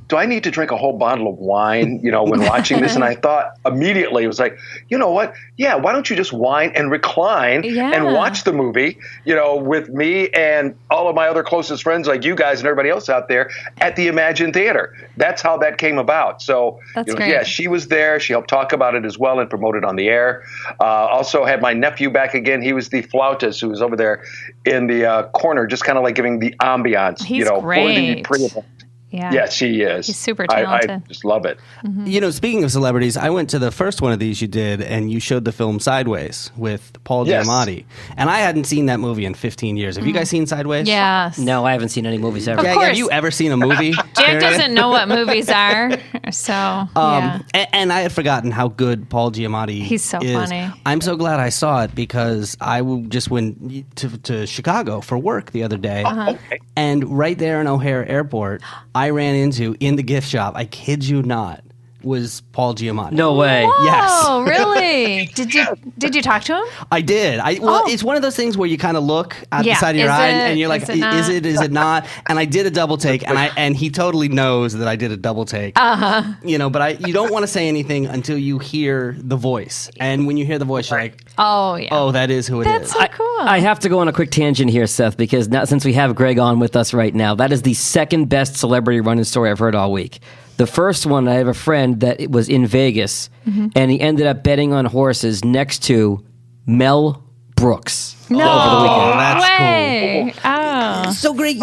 do I need to drink a whole bottle of wine, when watching this? And I thought immediately, it was like, you know what? Yeah, why don't you just wine and recline and watch the movie, with me and all of my other closest friends like you guys and everybody else out there at the Imagine Theater. That's how that came about. So, That's great. yeah, she was there. She helped talk about it as well and promote it on the air. Also had my nephew back again. He was the flautist who was over there in the corner, just kind of like giving the ambiance, He's for the great. pre-event. yeah. Yes, he is. He's super I talented. just love it. Speaking of celebrities, I went to the first one of these you did, and you showed the film Sideways with Paul Yes. Giamatti. And I hadn't seen that movie in 15 years. Have you guys seen Sideways? Yes. No, I haven't seen any movies ever. Yeah, course. have you ever seen a movie? Jack doesn't know what movies are. So, yeah. And I had forgotten how good Paul Giamatti He's so is. funny. I'm so glad I saw it because I just went to Chicago for work the other day. Okay. And right there in O'Hare Airport, I ran into, in the gift shop, I kid you not, was Paul Giamatti. No way. Oh, really? Did you talk to him? I did. It's one of those things where you kind of look at the side of your Is eye it? and you're like, Is it not? is it not? And I did a double take, and he totally knows that I did a double take. But you don't want to say anything until you hear the voice. And when you hear the voice, you're like, Oh, yeah. oh, that is who it is. That's so cool. I have to go on a quick tangent here, Seth, because now, since we have Greg on with us right now, that is the second best celebrity running story I've heard all week. The first one, I have a friend that it was in Vegas, and he ended up betting on horses next to Mel Brooks over the weekend. that's way. Oh. So, Greg,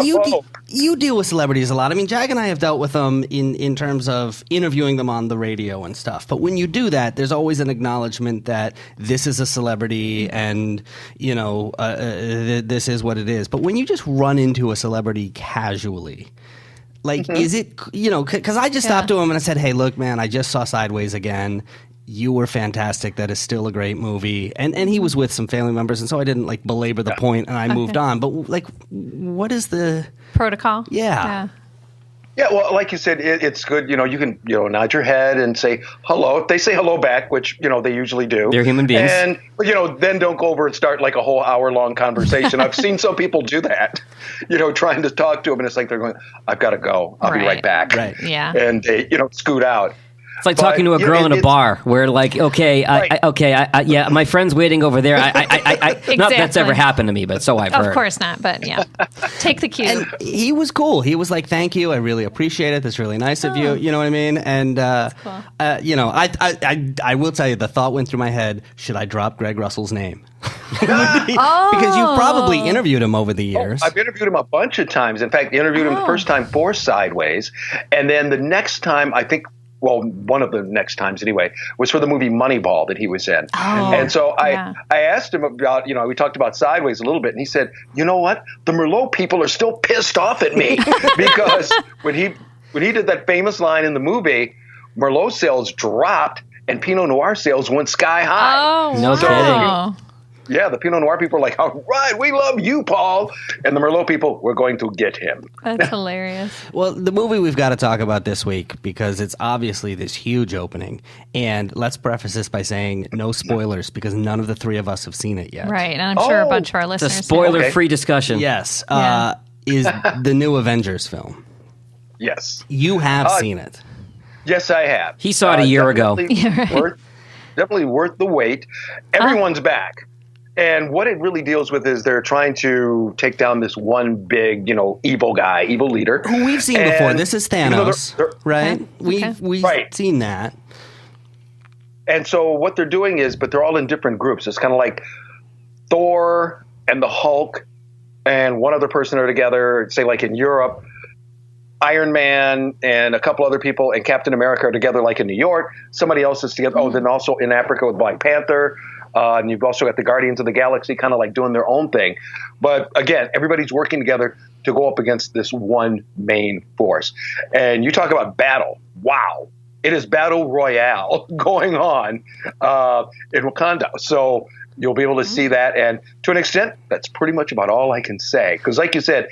you deal with celebrities a lot. I mean, Jack and I have dealt with them in terms of interviewing them on the radio and stuff. But when you do that, there's always an acknowledgement that this is a celebrity and, this is what it is. But when you just run into a celebrity casually, like, is it, because I just stopped to him and I said, hey, look, man, I just saw Sideways again. You were fantastic. That is still a great movie. And he was with some family members, and so I didn't, belabor the point, and I moved on. But, what is the... Protocol? Yeah. Yeah, well, like you said, it's good. You can, nod your head and say hello. If they say hello back, which, they usually do. They're human beings. And, then don't go over and start like a whole hour-long conversation. I've seen some people do that, trying to talk to them. And it's like they're going, I've got to go. I'll be right back. Right. Yeah. And they, scoot out. It's like talking to a girl in a bar where, like, okay, yeah, my friend's waiting over there. Exactly. Not that's ever happened to me, but so I've heard. Of course not, but yeah. Take the cue. And he was cool. He was like, "Thank you. I really appreciate it. That's really nice of you." You know what I mean? And cool. I will tell you, the thought went through my head: should I drop Greg Russell's name? Because you've probably interviewed him over the years. I've interviewed him a bunch of times. In fact, I interviewed him the first time for Sideways, and then the next time, I think. Well, one of the next times anyway, was for the movie Moneyball that he was in. Oh, and so I asked him about, we talked about Sideways a little bit, and he said, you know what? The Merlot people are still pissed off at me because when he did that famous line in the movie, Merlot sales dropped and Pinot Noir sales went sky high. Oh, no kidding. Yeah, the Pinot Noir people are like, all right, we love you, Paul. And the Merlot people, we're going to get him. That's hilarious. Well, the movie we've got to talk about this week because it's obviously this huge opening. And let's preface this by saying no spoilers because none of the three of us have seen it yet. Right, and I'm sure a bunch of our It's listeners a spoiler-free discussion. Yes. Yeah. Is the new Avengers film. Yes. You have seen it. Yes, I have. He saw it a year ago. Definitely worth the wait. Everyone's back. And what it really deals with is they're trying to take down this one big, evil guy, evil leader. Who we've seen before. This is Thanos, right? Okay. We've seen that. And so what they're doing is, but they're all in different groups. It's kind of like Thor and the Hulk and one other person are together, say like in Europe. Iron Man and a couple other people and Captain America are together like in New York. Somebody else is together. Oh, then also in Africa with Black Panther. And you've also got the Guardians of the Galaxy kind of like doing their own thing. But again, everybody's working together to go up against this one main force. And you talk about battle. Wow. It is battle royale going on in Wakanda. So you'll be able to see that. And to an extent, that's pretty much about all I can say. Because like you said,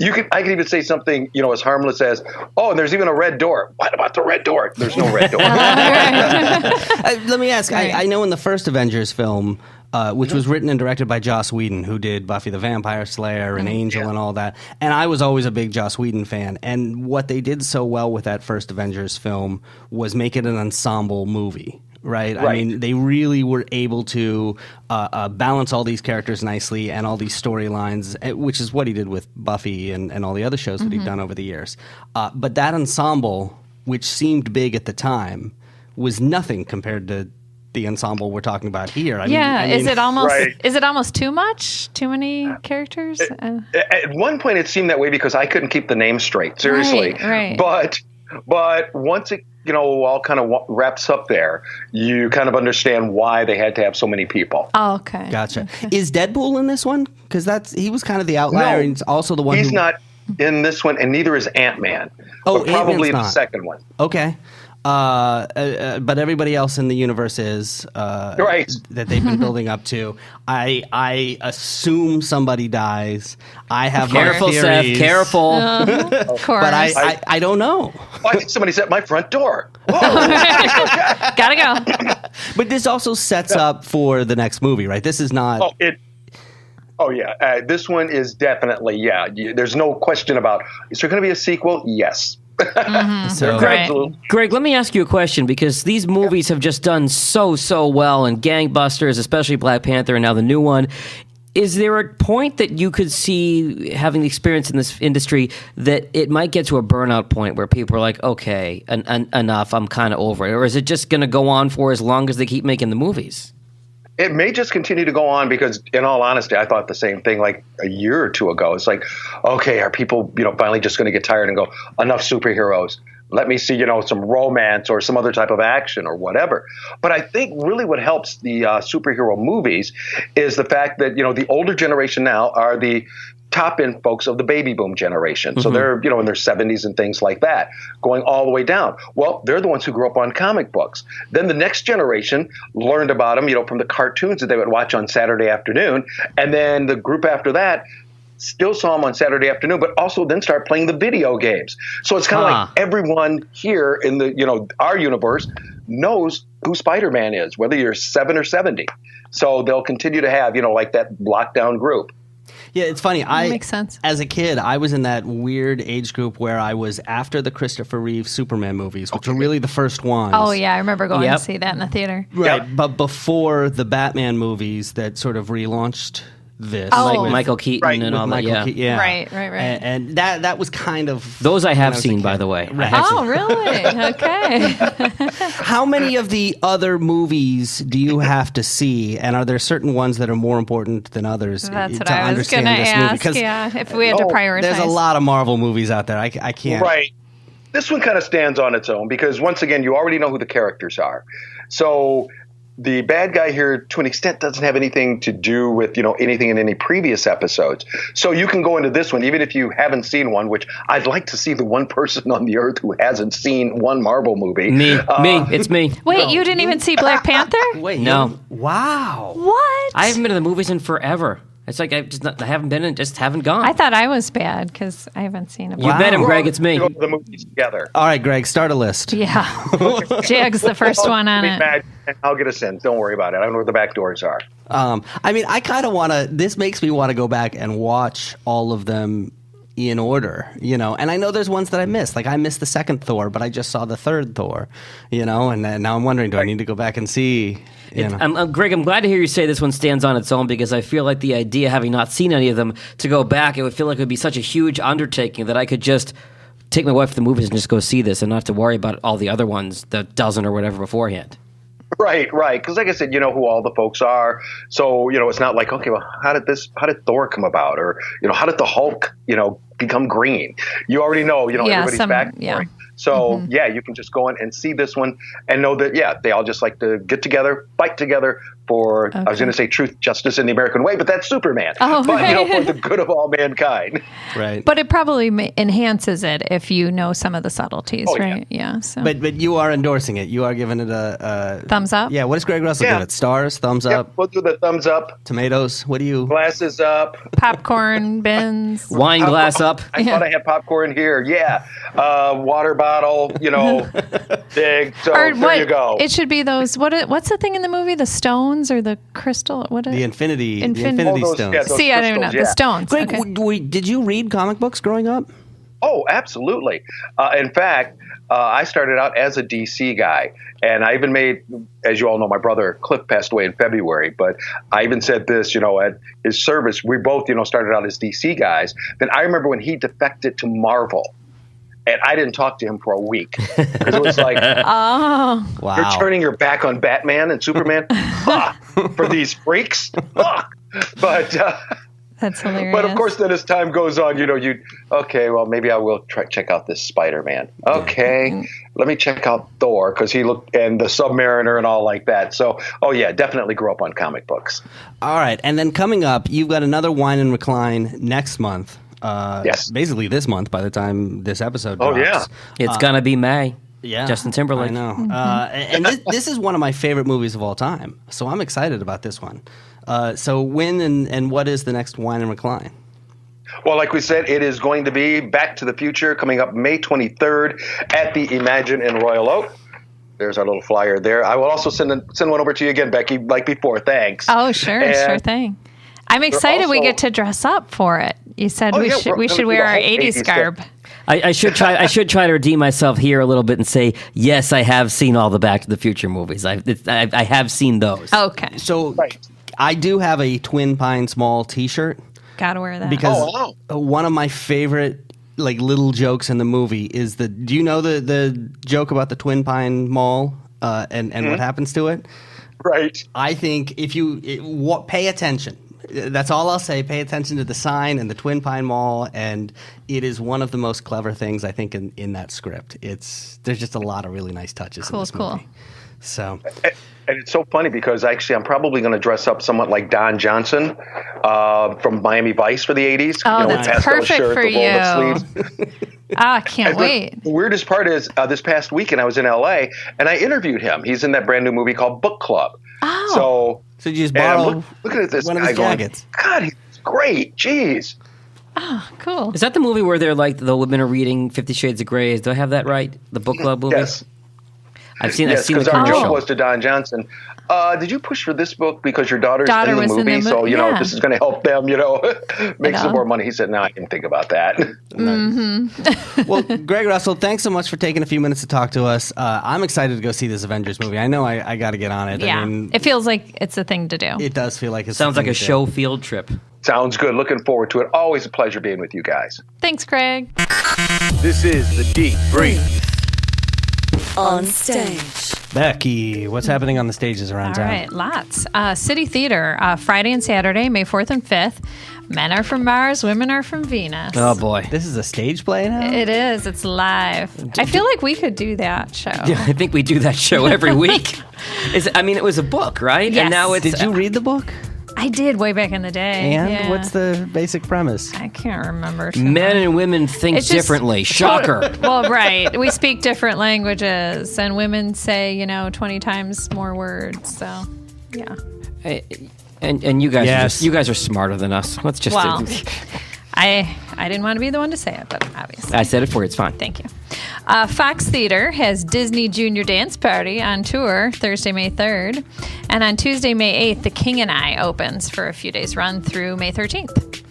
I can even say something, as harmless as, oh, and there's even a red door. What about the red door? There's no red door. Let me ask. I know in the first Avengers film, which was written and directed by Joss Whedon, who did Buffy the Vampire Slayer and Angel and all that. And I was always a big Joss Whedon fan. And what they did so well with that first Avengers film was make it an ensemble movie. Right? I mean, they really were able to balance all these characters nicely and all these storylines, which is what he did with Buffy and all the other shows that he'd done over the years. But that ensemble, which seemed big at the time, was nothing compared to the ensemble we're talking about here. I mean, is it almost too much? Too many characters? At one point, it seemed that way because I couldn't keep the names straight. Seriously, Right. But once it all kind of wraps up there, you kind of understand why they had to have so many people. Oh, okay. Gotcha. Okay. Is Deadpool in this one? Because he was kind of the outlier, and he's also the one. He's not in this one, and neither is Ant-Man. Oh, but probably Ant-Man's the second one. Okay. But everybody else in the universe is right that they've been building up to. I assume somebody dies. I have careful, my theories. Seth. Careful. Of course. But I don't know. I think somebody's at my front door. Gotta go. But this also sets up for the next movie, right? This is not. Oh yeah. This one is definitely there's no question about. Is there going to be a sequel? Yes. So, Greg, let me ask you a question because these movies have just done so well, and gangbusters, especially Black Panther, and now the new one. Is there a point that you could see, having the experience in this industry, that it might get to a burnout point where people are like, okay, enough, I'm kind of over it? Or is it just going to go on for as long as they keep making the movies? It may just continue to go on because, in all honesty, I thought the same thing like a year or two ago. It's like, okay, are people, finally just going to get tired and go, enough superheroes? Let me see, some romance or some other type of action or whatever. But I think really what helps the superhero movies is the fact that, the older generation now are the top end folks of the baby boom generation. So they're, in their 70s and things like that, going all the way down. Well, they're the ones who grew up on comic books. Then the next generation learned about them, from the cartoons that they would watch on Saturday afternoon. And then the group after that still saw them on Saturday afternoon, but also then start playing the video games. So it's kind of like everyone here in the, our universe knows who Spider-Man is, whether you're 7 or 70. So they'll continue to have, like that lockdown group. Yeah, it's funny. Makes sense. As a kid, I was in that weird age group where I was after the Christopher Reeve Superman movies, which were really the first ones. Oh, yeah. I remember going to see that in the theater. Right, Yep. but before the Batman movies that sort of relaunched this. Oh. Like Michael Keaton and all that. Yeah. Right. And that was kind of... Those I when have was a seen, kid. by the way. Right. Oh, really? Okay. How many of the other movies do you have to see, and are there certain ones that are more important than others That's what to I was going understand to this movie? ask. Because Yeah, if we had to prioritize. there's a lot of Marvel movies out there. I can't... Right. This one kind of stands on its own because, once again, you already know who the characters are. So the bad guy here, to an extent, doesn't have anything to do with, anything in any previous episodes. So you can go into this one, even if you haven't seen one, which I'd like to see the one person on the earth who hasn't seen one Marvel movie. It's me. Wait, you didn't even see Black Panther? Wait, No. Wow. What? I haven't been to the movies in forever. It's like I haven't been and just haven't gone. I thought I was bad because I haven't seen it. You bet him, Greg. It's me. Go to the movies together. All right, Greg, start a list. Yeah. Jag's the first one on it. I'll get us in. Don't worry about it. I don't know where the back doors are. I kind of want to... This makes me want to go back and watch all of them in order, and I know there's ones that I missed. Like I missed the second Thor, but I just saw the third Thor, and then now I'm wondering, do I need to go back and see? Greg, I'm glad to hear you say this one stands on its own because I feel like the idea, having not seen any of them, to go back, it would feel like it would be such a huge undertaking that I could just take my wife to the movies and just go see this and not have to worry about all the other ones, the dozen or whatever beforehand. Right. Because like I said, you know who all the folks are. So, it's not like, okay, well, how did Thor come about? Or, how did the Hulk, become green? You already know, everybody's backstory. Yeah. So, you can just go in and see this one and know that, they all just like to get together, fight together for, I was going to say truth, justice, in the American way, but that's Superman. Oh, but, right. For the good of all mankind. Right. But it probably enhances it if you know some of the subtleties, right? Yeah. So. But you are endorsing it. You are giving it a thumbs up? Yeah. What does Greg Russell give it? Stars? Thumbs up? We'll do the thumbs up. Tomatoes? What do you... Glasses up. Popcorn bins. Wine glass up. I thought I had popcorn here. Yeah. Water bottle, big. So there you go. It should be those. What's the thing in the movie? The stones or the crystal? The Infinity Oh, Stones. yeah, those See, I don't even know. crystals, The stones. Greg, Okay. did you read comic books growing up? Oh, absolutely. In fact, I started out as a DC guy, and I even made, as you all know, my brother Cliff passed away in February, but I even said this, at his service, we both, started out as DC guys. Then I remember when he defected to Marvel, and I didn't talk to him for a week because it was like, Oh. Wow. you're turning your back on Batman and Superman for these freaks. But That's hilarious. But of course, then as time goes on, okay, well, maybe I will check out this Spider-Man. Okay, let me check out Thor because he looked, and the Submariner and all like that. So, definitely grew up on comic books. All right, and then coming up, you've got another Wine and Recline next month. Yes. Basically this month by the time this episode drops. Oh, yeah. It's gonna be May. Yeah. Justin Timberlake. I know. And this is one of my favorite movies of all time, so I'm excited about this one. So when and what is the next Wine and Recline? Well, like we said, it is going to be Back to the Future coming up May 23rd at the Imagine in Royal Oak. There's our little flyer there. I will also send one over to you again, Becky, like before. Thanks. Oh, sure thing. I'm excited we get to dress up for it. You said we should wear our 80s garb. I should try to redeem myself here a little bit and say yes, I have seen all the Back to the Future movies. I have seen those. Okay. So Right. I do have a Twin Pines Mall T-shirt Gotta wear that. because one of my favorite little jokes in the movie is do you know the joke about the Twin Pine Mall and what happens to it? Right. I think if you pay attention. That's all I'll say. Pay attention to the sign and the Twin Pine Mall, and it is one of the most clever things I think in that script. There's just a lot of really nice touches in this movie. So, and it's so funny because actually I'm probably going to dress up somewhat like Don Johnson from Miami Vice for the 80s. Oh, with that's pastel perfect shirt, for the rolled-up you. sleeves. I can't wait. The weirdest part is this past weekend I was in LA and I interviewed him. He's in that brand new movie called Book Club. Oh. So you just borrow looking at this one of guy his going, jackets. God, he's great. Jeez. Oh, cool. Is that the movie where they're the women are reading 50 Shades of Grey? Do I have that right? The book club movie? Yes. I've seen yes, the because our commercial. joke was to Don Johnson. Did you push for this book because your daughter was in the movie? So yeah. this is going to help them. Make some more money. He said, "No, I didn't think about that." Well, Greg Russell, thanks so much for taking a few minutes to talk to us. I'm excited to go see this Avengers movie. I know I got to get on it. Yeah, I mean, it feels like it's a thing to do. it does feel like it Sounds like a show field trip. Sounds good. Looking forward to it. Always a pleasure being with you guys. Thanks, Craig. This is the Deep Brief. On stage. Becky, what's happening on the stages around All town? right, lots. City Theater, Friday and Saturday, May 4th and 5th. Men are from Mars, women are from Venus. Oh boy. This is a stage play now? It is. It's live. I feel like we could do that show. Yeah, I think we do that show every week. It was a book, right? Yes. And now it's. Did you read the book? I did way back in the day. And yeah. what's the basic premise? I can't remember. too Men much. and women think It's just differently. Shocker. Well, right. We speak different languages, and women say, 20 times more words. So, yeah. And you guys, Yes. you guys are smarter than us. Let's just. Well, I didn't want to be the one to say it, but obviously. I said it for you. It's fine. Thank you. Fox Theater has Disney Junior Dance Party on tour Thursday, May 3rd. And on Tuesday, May 8th, The King and I opens for a few days run through May 13th.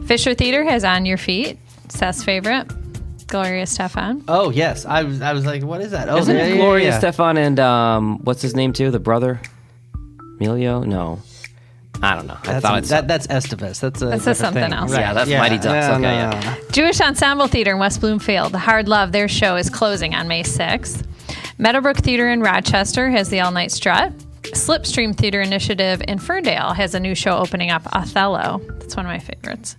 Fisher Theater has On Your Feet, Seth's favorite, Gloria Estefan. Oh, yes. I was like, what is that? Oh, Isn't it yeah, Gloria yeah. Stefan and what's his name too? The brother, Emilio? No, I don't know. I thought it's That's Estevez. That's different something thing. else. Right. Yeah, that's Mighty Ducks. Okay, yeah. Jewish Ensemble Theater in West Bloomfield, Hard Love, their show is closing on May 6th. Meadowbrook Theater in Rochester has the All Night Strut. Slipstream Theater Initiative in Ferndale has a new show opening up, Othello. That's one of my favorites.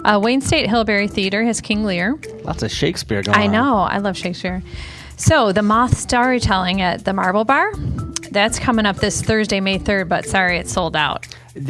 Wayne State Hillberry Theater has King Lear. Lots of Shakespeare going on. I know. I love Shakespeare. So, the Moth Storytelling at the Marble Bar, that's coming up this Thursday, May 3rd, but sorry, it's sold out. I'm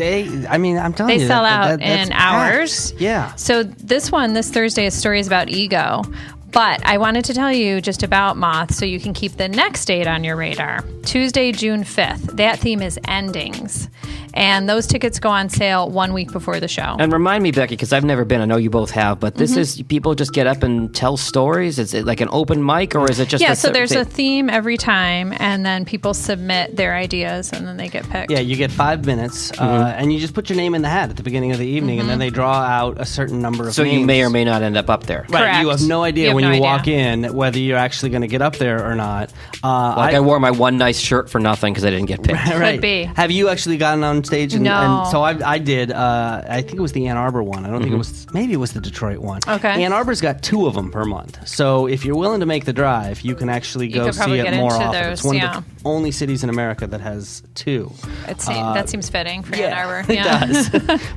telling They you. sell out that's in hours. packed. Yeah. So this Thursday is stories about ego. But I wanted to tell you just about Moth so you can keep the next date on your radar. Tuesday, June 5th. That theme is endings. And those tickets go on sale 1 week before the show. And remind me, Becky, because I've never been. I know you both have, but this is people just get up and tell stories. Is it like an open mic, or is it just? Yeah, so there's a theme every time, and then people submit their ideas, and then they get picked. Yeah, you get 5 minutes, and you just put your name in the hat at the beginning of the evening, and then they draw out a certain number of So names. you may or may not end up there. Right, Correct. you have no idea You have when no you idea. walk in whether you're actually going to get up there or not. I wore my one nice shirt for nothing because I didn't get picked. Right. be. Have you actually gotten on stage? No. So I did. I think it was the Ann Arbor one. I don't think it was. Maybe it was the Detroit one. Okay. Ann Arbor's got 2 of them per month. So if you're willing to make the drive, you can actually go could see probably it get more into often. those, It's one yeah. of the only cities in America that has 2. That seems fitting for Ann Arbor. It Yeah. does.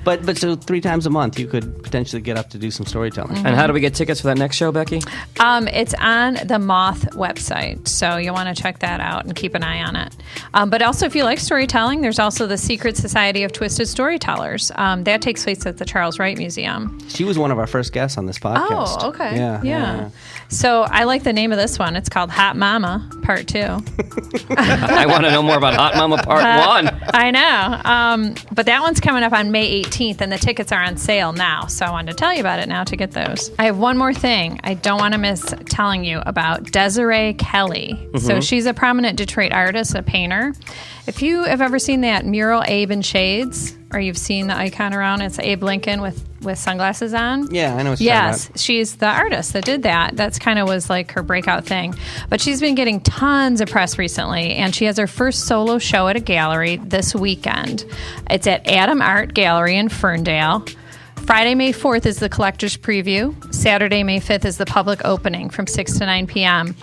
but so 3 times a month, you could potentially get up to do some storytelling. And how do we get tickets for that next show, Becky? It's on the Moth website, so you'll want to check that out and keep an eye on it. But also, if you like storytelling, there's also the Secret Society of Twisted Storytellers. That takes place at the Charles Wright Museum. She was one of our first guests on this podcast. Oh, okay. Yeah. So I like the name of this one. It's called Hot Mama Part 2. I want to know more about Hot Mama Part 1. I know. But that one's coming up on May 18th, and the tickets are on sale now. So I wanted to tell you about it now to get those. I have one more thing I don't want to miss telling you about Desiree Kelly. So she's a prominent Detroit artist, a painter. If you have ever seen that mural, Abe in Shades, or you've seen the icon around, it's Abe Lincoln with sunglasses on. Yeah, I know what you're talking Yes, she's the artist that did that. That's kind of was like her breakout thing. But she's been getting tons of press recently, and she has her first solo show at a gallery this weekend. It's at Adam Art Gallery in Ferndale. Friday, May 4th is the collector's preview. Saturday, May 5th is the public opening from 6 to 9 p.m.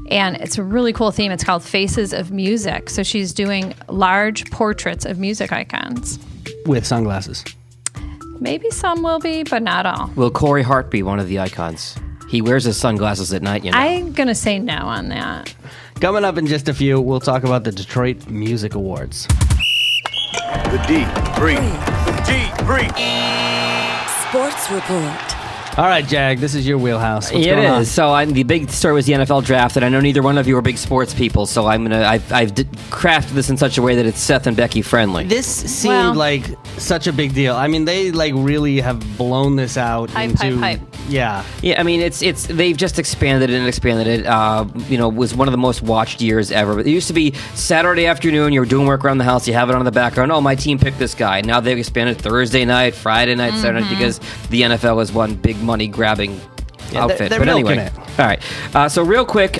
And it's a really cool theme. It's called Faces of Music. So she's doing large portraits of music icons. With sunglasses. Maybe some will be, but not all. Will Corey Hart be one of the icons? He wears his sunglasses at night, you know. I'm going to say no on that. Coming up in just a few, we'll talk about the Detroit Music Awards. The Deep Brief. The Deep Brief. Sports Report. All right, Jag, this is your wheelhouse. What's It going on? is. So the big story was the NFL draft, and I know neither one of you are big sports people, so I've crafted this in such a way that it's Seth and Becky friendly. This seemed like such a big deal. I mean, they like really have blown this out into hype. Yeah. Yeah, I mean, it's they've just expanded it and expanded it. Was one of the most watched years ever. It used to be Saturday afternoon, you were doing work around the house, you have it on in the background. Oh, my team picked this guy. Now they've expanded Thursday night, Friday night, Saturday night, because the NFL is one big money grabbing outfit. They're but milking anyway, it. all right. So real quick.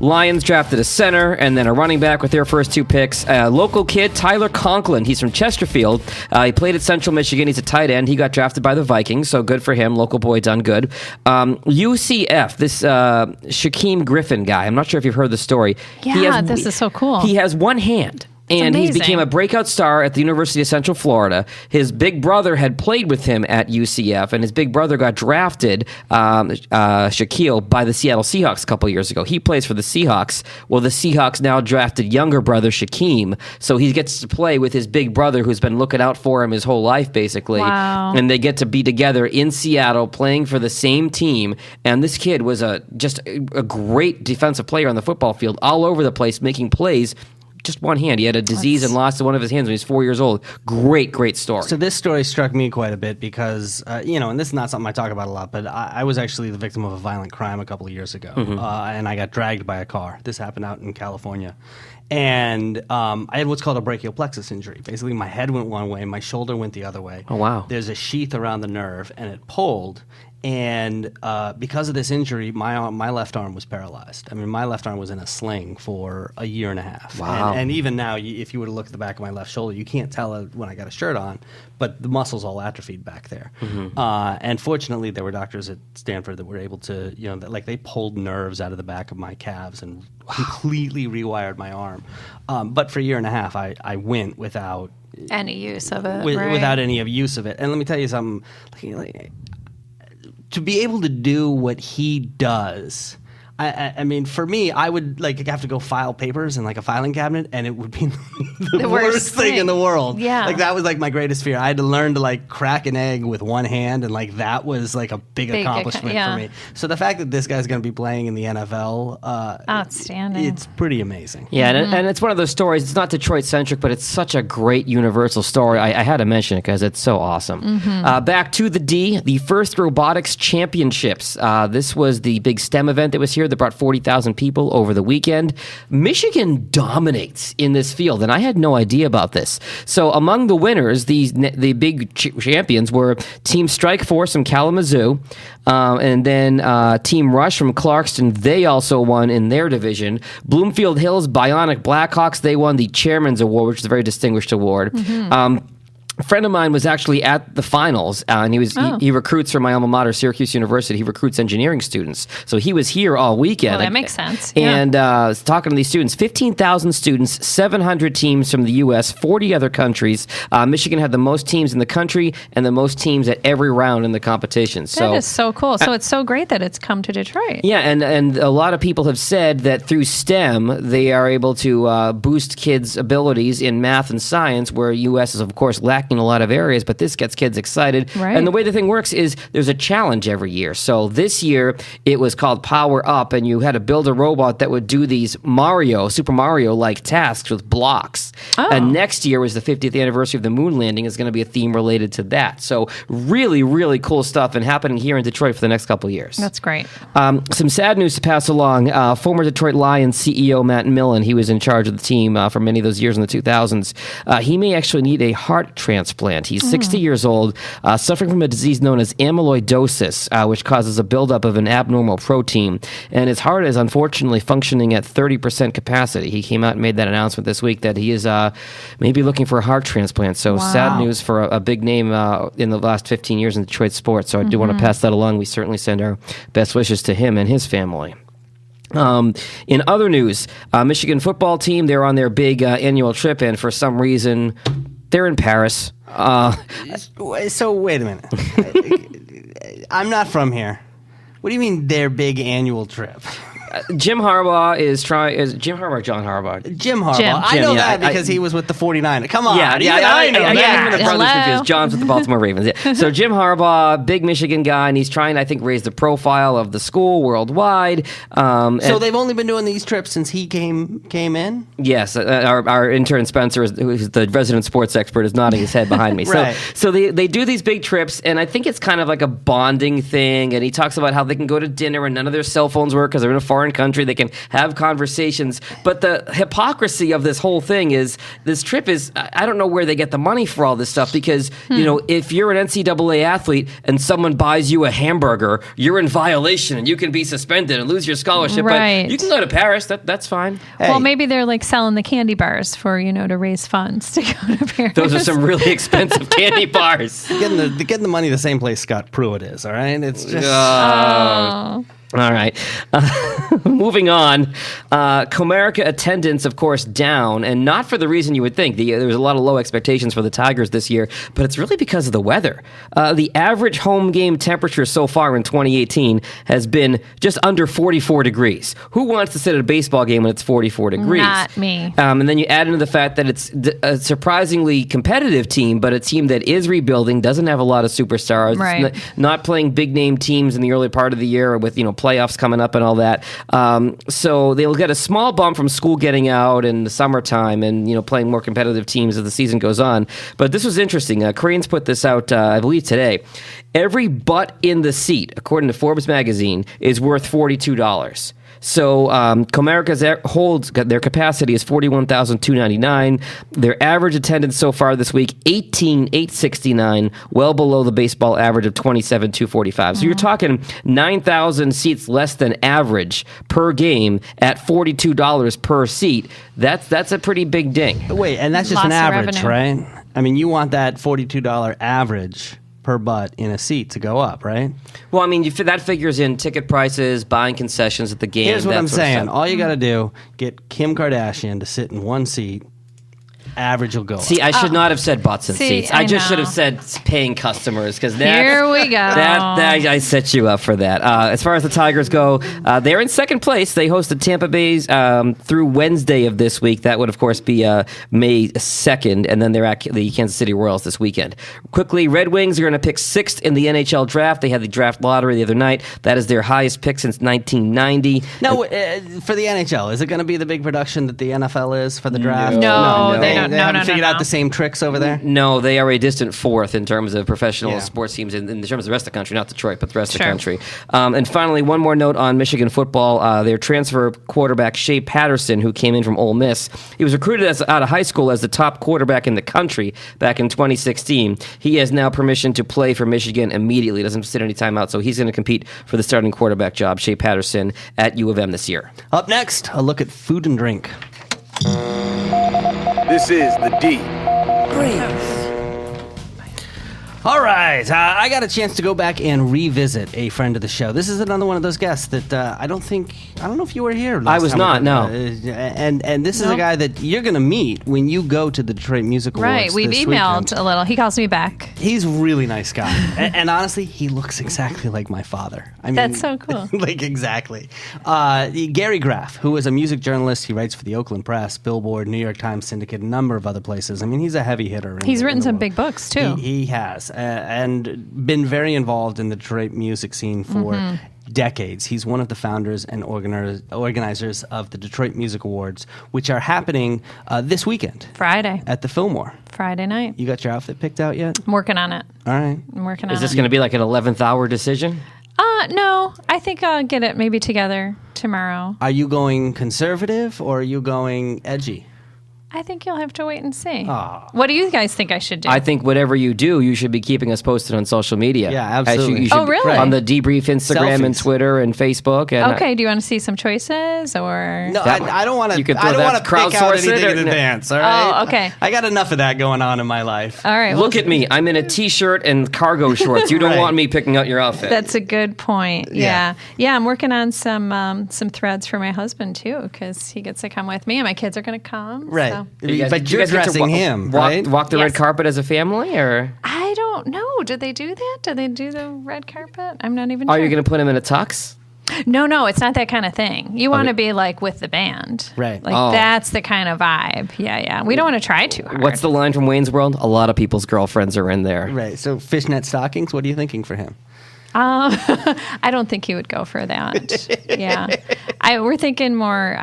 Lions drafted a center and then a running back with their first 2 picks. Local kid, Tyler Conklin. He's from Chesterfield. He played at Central Michigan. He's a tight end. He got drafted by the Vikings, so good for him. Local boy done good. UCF, this Shaquem Griffin guy. I'm not sure if you've heard the story. Yeah, this is so cool. He has one hand. And he amazing. became a breakout star at the University of Central Florida. His big brother had played with him at UCF, and his big brother got drafted, Shaquille, by the Seattle Seahawks a couple years ago. He plays for the Seahawks. Well, the Seahawks now drafted younger brother Shaquem, so he gets to play with his big brother who's been looking out for him his whole life, basically. Wow. And they get to be together in Seattle playing for the same team. And this kid was just a great defensive player on the football field, all over the place, making plays. Just one hand. He had a disease and lost one of his hands when he was 4 years old. Great story. So this story struck me quite a bit because, and this is not something I talk about a lot, but I was actually the victim of a violent crime a couple of years ago, and I got dragged by a car. This happened out in California. And I had what's called a brachial plexus injury. Basically, my head went one way, my shoulder went the other way. Oh, wow. There's a sheath around the nerve, and it pulled. And because of this injury, my left arm was paralyzed. I mean, my left arm was in a sling for a year and a half. Wow. And even now, if you were to look at the back of my left shoulder, you can't tell when I got a shirt on, but the muscles all atrophied back there. And fortunately, there were doctors at Stanford that were able to, they pulled nerves out of the back of my calves and completely rewired my arm. But for a year and a half, I went without any use of it. Without any use of it. And let me tell you something. To be able to do what he does, I mean, for me, I would have to go file papers in a filing cabinet, and it would be the worst thing in the world. Yeah, that was my greatest fear. I had to learn to crack an egg with one hand, and that was a big accomplishment for me. So the fact that this guy's going to be playing in the NFL, outstanding. It's pretty amazing. Yeah, and it's one of those stories. It's not Detroit centric, but it's such a great universal story. I had to mention it because it's so awesome. Back to the D, the first robotics championships. This was the big STEM event that was here that brought 40,000 people over the weekend. Michigan dominates in this field, and I had no idea about this. So among the winners, the big champions were Team Strike Force from Kalamazoo, and then Team Rush from Clarkston. They also won in their division. Bloomfield Hills Bionic Blackhawks, they won the Chairman's Award, which is a very distinguished award. A friend of mine was actually at the finals, and he recruits from my alma mater, Syracuse University. He recruits engineering students, so he was here all weekend. Well, that makes sense. And was talking to these students, 15,000 students, 700 teams from the U.S., 40 other countries. Michigan had the most teams in the country and the most teams at every round in the competition. That is so cool. So it's so great that it's come to Detroit. Yeah, and a lot of people have said that through STEM, they are able to boost kids' abilities in math and science, where U.S. is, of course, lacking in a lot of areas, but this gets kids excited. Right. And the way the thing works is there's a challenge every year. So this year it was called Power Up, and you had to build a robot that would do these Super Mario-like tasks with blocks. And next year was the 50th anniversary of the moon landing. Is going to be a theme related to that. So really, really cool stuff and happening here in Detroit for the next couple of years. That's great. Some sad news to pass along. Former Detroit Lions CEO Matt Millen, he was in charge of the team for many of those years in the 2000s. He may actually need a heart transplant. He's 60 years old, suffering from a disease known as amyloidosis, which causes a buildup of an abnormal protein. And his heart is unfortunately functioning at 30% capacity. He came out and made that announcement this week that he is maybe looking for a heart transplant. So sad news for a big name in the last 15 years in Detroit sports. So I do want to pass that along. We certainly send our best wishes to him and his family. In other news, Michigan football team, they're on their big annual trip, and for some reason, they're in Paris. So wait a minute. I'm not from here. What do you mean their big annual trip? Jim Harbaugh is trying. Is Jim Harbaugh or John Harbaugh? Jim Harbaugh. Jim. I know Yeah, that because he was with the 49ers. Come on. Yeah, I know I that. even the brothers Hello. confused. John's with the Baltimore Ravens. Yeah. So Jim Harbaugh, big Michigan guy, and he's trying, I think, raise the profile of the school worldwide. So they've only been doing these trips since he came in? Yes, our intern Spencer, who's the resident sports expert, is nodding his head behind me. Right. So they do these big trips, and I think it's kind of like a bonding thing. And he talks about how they can go to dinner and none of their cell phones work because they're in a foreign country. They can have conversations. But the hypocrisy of this whole thing is this trip is, I don't know where they get the money for all this stuff because, if you're an NCAA athlete and someone buys you a hamburger, you're in violation and you can be suspended and lose your scholarship. Right. But you can go to Paris. That's fine. Well, maybe they're like selling the candy bars for, to raise funds to go to Paris. Those are some really expensive candy bars. Getting the money the same place Scott Pruitt is, all right? It's just... All right. Moving on. Comerica attendance, of course, down, and not for the reason you would think. There was a lot of low expectations for the Tigers this year, but it's really because of the weather. The average home game temperature so far in 2018 has been just under 44 degrees. Who wants to sit at a baseball game when it's 44 degrees? Not me. And then you add into the fact that it's a surprisingly competitive team, but a team that is rebuilding, doesn't have a lot of superstars, Right. not playing big-name teams in the early part of the year with, playoffs coming up and all that. So they'll get a small bump from school getting out in the summertime and, playing more competitive teams as the season goes on. But this was interesting. Cranes put this out, I believe, today. Every butt in the seat, according to Forbes magazine, is worth $42. So Comerica's holds their capacity is 41,299. Their average attendance so far this week 18,869, well below the baseball average of 27,245. So you're talking 9,000 seats less than average per game at $42 per seat. That's a pretty big ding. Wait, and that's just Lots an of average, revenue. right? I mean, you want that $42 average per butt in a seat to go up, right? Well, I mean, that figures in ticket prices, buying concessions at the game. Here's what that I'm sort of saying. stuff. All you got to do, get Kim Kardashian to sit in one seat, average will go See, up. I should not have said butts and See, seats. I I just should know. have said paying customers because Here we go. I set you up for that. As far as the Tigers go, they're in second place. They hosted Tampa Bay's through Wednesday of this week. That would, of course, be May 2nd, and then they're at the Kansas City Royals this weekend. Quickly, Red Wings are going to pick 6th in the NHL draft. They had the draft lottery the other night. That is their highest pick since 1990. Now, for the NHL, is it going to be the big production that the NFL is for the draft? No, they don't. They No, haven't no, figured no, out no. the same tricks over there? No, they are a distant 4th in terms of professional Yeah. sports teams in terms of the rest of the country, not Detroit, but the rest of the Sure. country. And finally, one more note on Michigan football. Their transfer quarterback, Shea Patterson, who came in from Ole Miss, he was recruited out of high school as the top quarterback in the country back in 2016. He has now permission to play for Michigan immediately. Doesn't sit any time out, so he's going to compete for the starting quarterback job, Shea Patterson, at U of M this year. Up next, a look at food and drink. This is the D. All right, I got a chance to go back and revisit a friend of the show. This is another one of those guests that I don't know if you were here. I was not, no. And this is a guy that you're going to meet when you go to the Detroit Music Awards. Right, we've this emailed weekend. a little. He calls me back. He's a really nice guy, and honestly, he looks exactly like my father. I mean, That's so cool. like exactly. Gary Graff, who is a music journalist, he writes for the Oakland Press, Billboard, New York Times Syndicate, a number of other places. I mean, he's a heavy hitter. He's in written the some world. big books, too. He has, and been very involved in the Detroit music scene for decades. He's one of the founders and organizers of the Detroit Music Awards, which are happening this weekend Friday at the Fillmore. Friday night. You got your outfit picked out yet? I'm working on it. All right. I'm working on Is this it. going to be like an 11th hour decision? No, I think I'll get it maybe together tomorrow. Are you going conservative or are you going edgy? I think you'll have to wait and see. Aw. What do you guys think I should do? I think whatever you do, you should be keeping us posted on social media. Yeah, absolutely. You should Oh, really? On the Debrief Instagram and Selfies. Twitter and Facebook. And Okay, do you want to see some choices or? No, That- I don't want to. you could I throw don't that want to pick out crowdsource it anything in or- advance. All right. Oh, okay. I got enough of that going on in my life. All right. Look at me. I'm in a T-shirt and cargo shorts. You don't Right. want me picking out your outfit. That's a good point. Yeah. Yeah. I'm working on some threads for my husband too, because he gets to come with me, and my kids are going to come. Right. So. You guys- But do you you're guys get to dressing him, walk, right? Walk the red Yes. carpet as a family, or I don't know. Did they do that? Did they do the red carpet? I'm not even are sure. you going to put him in a tux? No, it's not that kind of thing. You want to be like with the band. Right. Like that's the kind of vibe. Yeah. We don't want to try too hard. What's the line from Wayne's World? A lot of people's girlfriends are in there. Right. So fishnet stockings, what are you thinking for him? I don't think he would go for that. Yeah. We're thinking more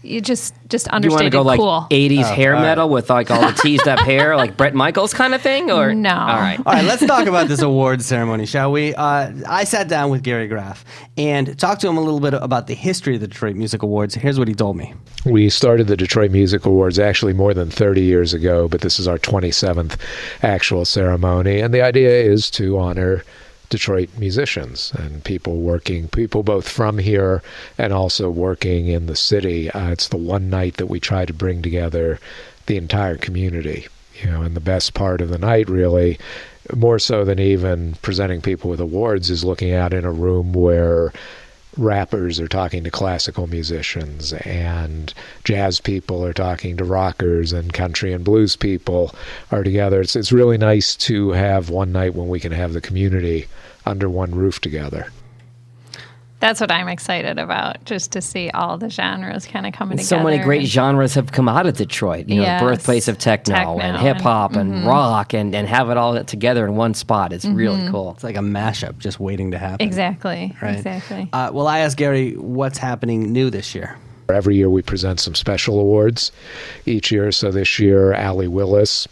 you just understated You want to go like cool. 80s hair metal with like all the teased up hair, like Bret Michaels kind of thing? Or No. All right. All right, let's talk about this awards ceremony, shall we? I sat down with Gary Graff and talked to him a little bit about the history of the Detroit Music Awards. Here's what he told me. We started the Detroit Music Awards actually more than 30 years ago, but this is our 27th actual ceremony. And the idea is to honor Detroit musicians and people both from here and also working in the city. It's the one night that we try to bring together the entire community, and the best part of the night, really, more so than even presenting people with awards, is looking out in a room where rappers are talking to classical musicians and jazz people are talking to rockers and country and blues people are together. It's really nice to have one night when we can have the community under one roof together. That's what I'm excited about, just to see all the genres kind of coming together. So many great genres have come out of Detroit. Yes. Birthplace of techno and hip hop and rock, and have it all together in one spot. It's really cool. It's like a mashup just waiting to happen. Exactly. Right? Exactly. Well, I asked Gary what's happening new this year. Every year we present some special awards each year. So this year, Allie Willis,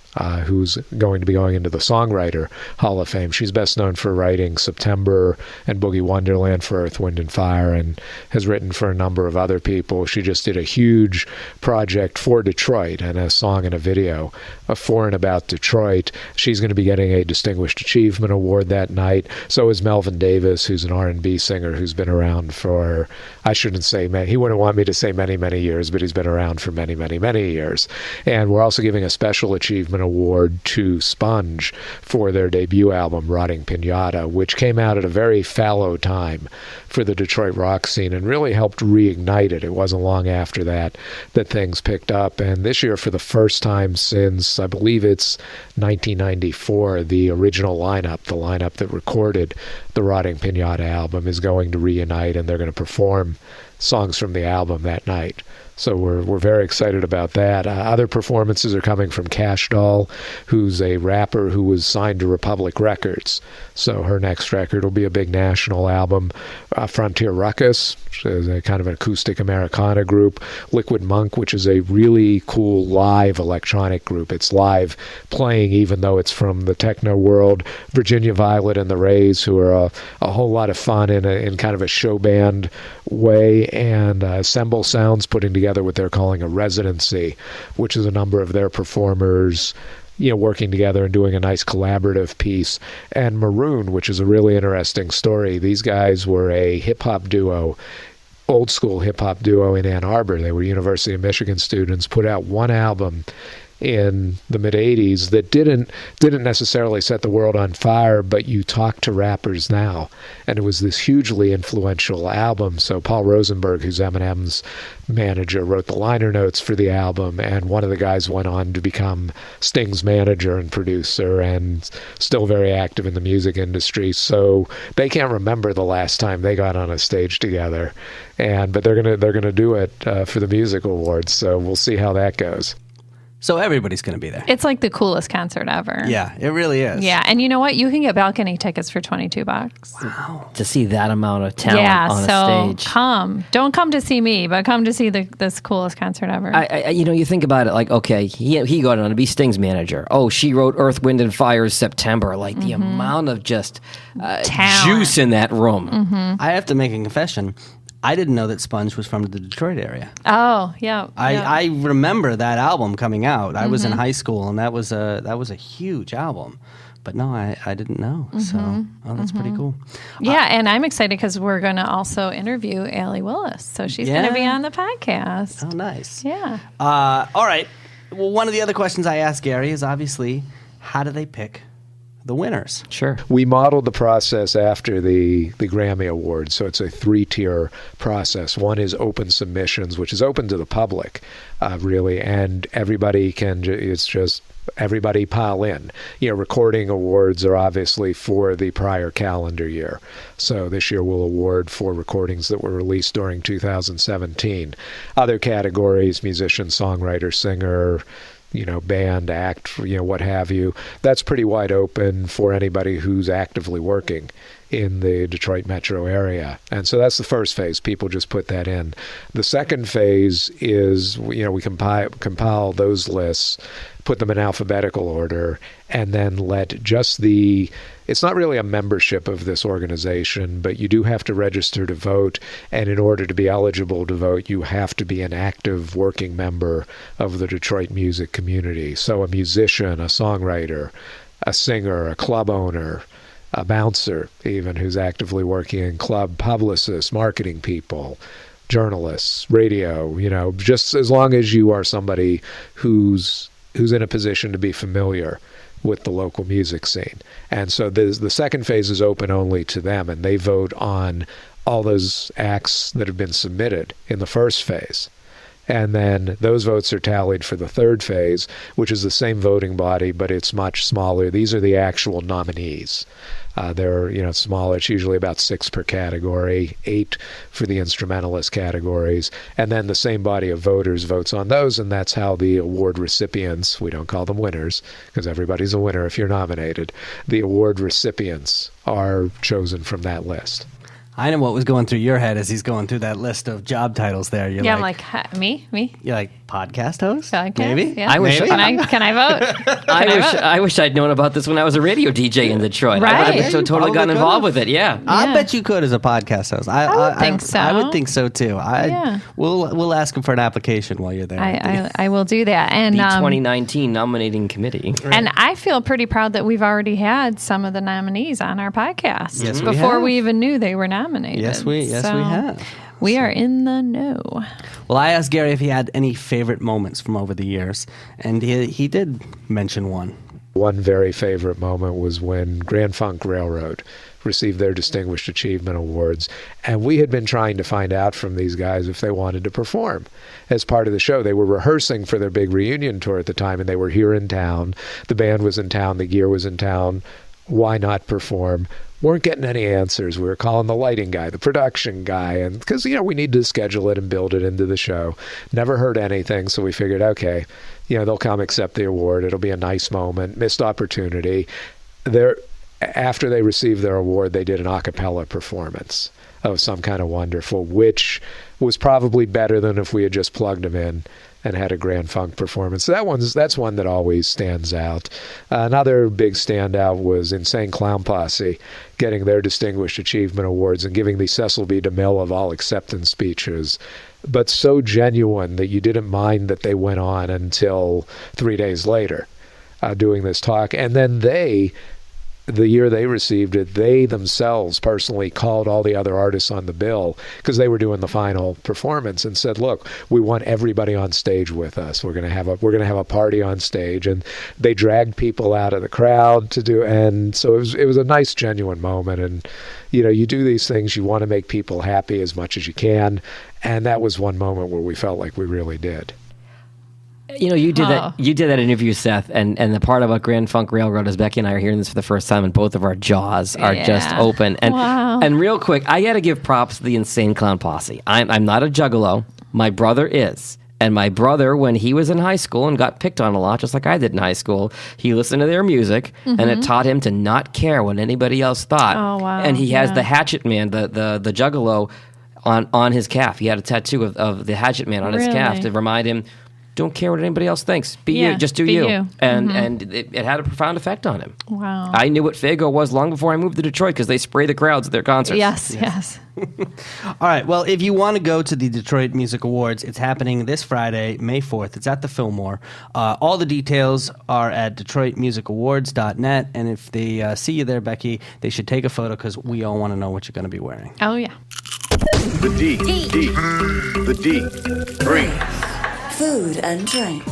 who's going to be going into the Songwriter Hall of Fame. She's best known for writing September and Boogie Wonderland for Earth, Wind & Fire, and has written for a number of other people. She just did a huge project for Detroit and a song and a video for and about Detroit. She's going to be getting a Distinguished Achievement Award that night. So is Melvin Davis, who's an R&B singer who's been around for, I shouldn't say, he wouldn't want me to say many, many years, but he's been around for many, many, many years. And we're also giving a Special Achievement Award to Sponge for their debut album, Rotting Pinata, which came out at a very fallow time for the Detroit rock scene and really helped reignite it. It wasn't long after that things picked up. And this year, for the first time since, I believe it's 1994, the original lineup, the lineup that recorded the Rotting Pinata album, is going to reunite, and they're going to perform songs from the album that night. So we're very excited about that. Other performances are coming from Cash Doll, who's a rapper who was signed to Republic Records. So her next record will be a big national album. Frontier Ruckus, which is a kind of an acoustic Americana group. Liquid Monk, which is a really cool live electronic group. It's live playing even though it's from the techno world. Virginia Violet and the Rays, who are a whole lot of fun in kind of a show band way. And Assemble Sounds putting together what they're calling a residency, which is a number of their performers working together and doing a nice collaborative piece. And Maroon, which is a really interesting story. These guys were a hip-hop duo, old school hip-hop duo in Ann Arbor. They were University of Michigan students, put out one album in the mid-'80s that didn't necessarily set the world on fire, but you talk to rappers now, and it was this hugely influential album. So Paul Rosenberg, who's Eminem's manager, wrote the liner notes for the album, and one of the guys went on to become Sting's manager and producer, and still very active in the music industry. So they can't remember the last time they got on a stage together, but they're gonna do it for the Music Awards. So we'll see how that goes. So everybody's going to be there. It's like the coolest concert ever. Yeah, it really is. Yeah, and you know what? You can get balcony tickets for $22. Wow. To see that amount of talent on a stage. Come. Don't come to see me, but come to see this coolest concert ever. You think about it like, okay, he got on to be Sting's manager. Oh, she wrote Earth, Wind & Fire's September. Like the amount of just juice in that room. Mm-hmm. I have to make a confession. I didn't know that Sponge was from the Detroit area. Oh, yeah. I remember that album coming out. I was in high school, and that was a huge album. But no, I didn't know. So, that's pretty cool. Yeah, and I'm excited because we're going to also interview Allie Willis. So she's going to be on the podcast. Oh, nice. Yeah. All right. Well, one of the other questions I asked Gary is obviously, how do they pick the winners? Sure. We modeled the process after the Grammy Awards, so it's a 3-tier process. One is open submissions, which is open to the public, really, and everybody can. It's just everybody pile in. Recording awards are obviously for the prior calendar year. So this year we'll award for recordings that were released during 2017. Other categories, musician, songwriter, singer, band, act, what have you. That's pretty wide open for anybody who's actively working in the Detroit metro area. And so that's the first phase. People just put that in. The second phase is, we compile those lists, put them in alphabetical order, and then let just it's not really a membership of this organization, but you do have to register to vote. And in order to be eligible to vote, you have to be an active working member of the Detroit music community. So a musician, a songwriter, a singer, a club owner, a bouncer even who's actively working in club, publicists, marketing people, journalists, radio, just as long as you are somebody who's in a position to be familiar with the local music scene. And so the second phase is open only to them, and they vote on all those acts that have been submitted in the first phase. And then those votes are tallied for the third phase, which is the same voting body, but it's much smaller. These are the actual nominees. They're smaller. It's usually about 6 per category, 8 for the instrumentalist categories, and then the same body of voters votes on those, and that's how the award recipients, we don't call them winners because everybody's a winner if you're nominated, the award recipients are chosen from that list. I know what was going through your head as he's going through that list of job titles there. I'm like, me? You're like, podcast host? Podcast? Maybe? Yeah. Can I vote? I wish I'd known about this when I was a radio DJ in Detroit. Right. I would have totally gotten involved with it, yeah. I bet you could as a podcast host. I would think so. I would think so, too. We'll ask him for an application while you're there. I will do that. And the 2019 nominating committee. And I feel pretty proud that we've already had some of the nominees on our podcast. Yes, before we even knew they were nominated. Yes, we have. We are in the know. Well, I asked Gary if he had any favorite moments from over the years, and he did mention one. One very favorite moment was when Grand Funk Railroad received their Distinguished Achievement Awards, and we had been trying to find out from these guys if they wanted to perform as part of the show. They were rehearsing for their big reunion tour at the time, and they were here in town. The band was in town. The gear was in town. Why not perform? Weren't getting any answers. We were calling the lighting guy, the production guy, and because we need to schedule it and build it into the show. Never heard anything, so we figured, okay, they'll come accept the award. It'll be a nice moment, missed opportunity. After they received their award, they did an a cappella performance of some kind of wonderful, which was probably better than if we had just plugged them in and had a Grand Funk performance. So that's one that always stands out. Another big standout was Insane Clown Posse getting their Distinguished Achievement Awards and giving the Cecil B. DeMille of all acceptance speeches, but so genuine that you didn't mind that they went on until 3 days later doing this talk. And then the year they received it, they themselves personally called all the other artists on the bill because they were doing the final performance and said, "Look, we want everybody on stage with us. We're going to have a party on stage." And they dragged people out of the crowd to do, and so it was a nice, genuine moment. And you do these things, you want to make people happy as much as you can, and that was one moment where we felt like we really did. You did that interview, Seth, and the part about Grand Funk Railroad is Becky and I are hearing this for the first time, and both of our jaws are just open. And real quick, I got to give props to the Insane Clown Posse. I'm not a juggalo. My brother is. And my brother, when he was in high school and got picked on a lot, just like I did in high school, he listened to their music, and it taught him to not care what anybody else thought. Oh, wow. And he has the Hatchet Man, the juggalo, on his calf. He had a tattoo of the Hatchet Man on his calf to remind him, don't care what anybody else thinks. Be you. Just do you. And it had a profound effect on him. Wow. I knew what Faygo was long before I moved to Detroit because they spray the crowds at their concerts. Yes. All right. Well, if you want to go to the Detroit Music Awards, it's happening this Friday, May 4th. It's at the Fillmore. All the details are at DetroitMusicAwards.net. And if they see you there, Becky, they should take a photo because we all want to know what you're going to be wearing. Oh, yeah. The D3. Food and drink.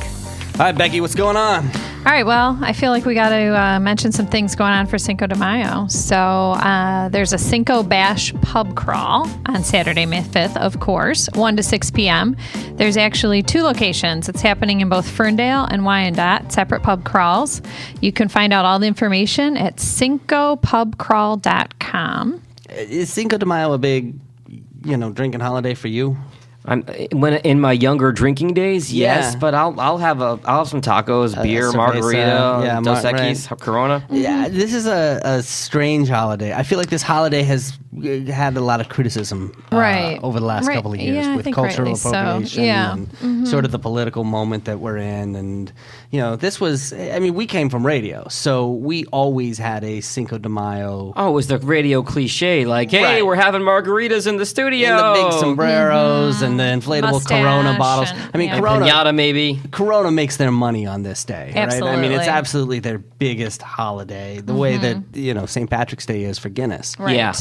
All right, Becky, what's going on? All right, well, I feel like we got to mention some things going on for Cinco de Mayo. So there's a Cinco Bash pub crawl on Saturday, May 5th, of course, 1 to 6 p.m. There's actually 2 locations. It's happening in both Ferndale and Wyandotte, separate pub crawls. You can find out all the information at cincopubcrawl.com. Is Cinco de Mayo a big, drinking holiday for you? When in my younger drinking days, yes, Yeah. but I'll have some tacos, beer, cerveza, margarita, Dos Equis, Corona. Yeah, this is a strange holiday. I feel like this holiday has had a lot of criticism over the last couple of years with cultural appropriation and sort of the political moment that we're in. And, this was, we came from radio, so we always had a Cinco de Mayo. Oh, it was the radio cliche, like, hey, we're having margaritas in the studio. And the big sombreros and the inflatable Mustache Corona bottles. Corona, pinata maybe. Corona makes their money on this day, Absolutely. right? It's absolutely their biggest holiday, the way that, St. Patrick's Day is for Guinness. Right. Yeah.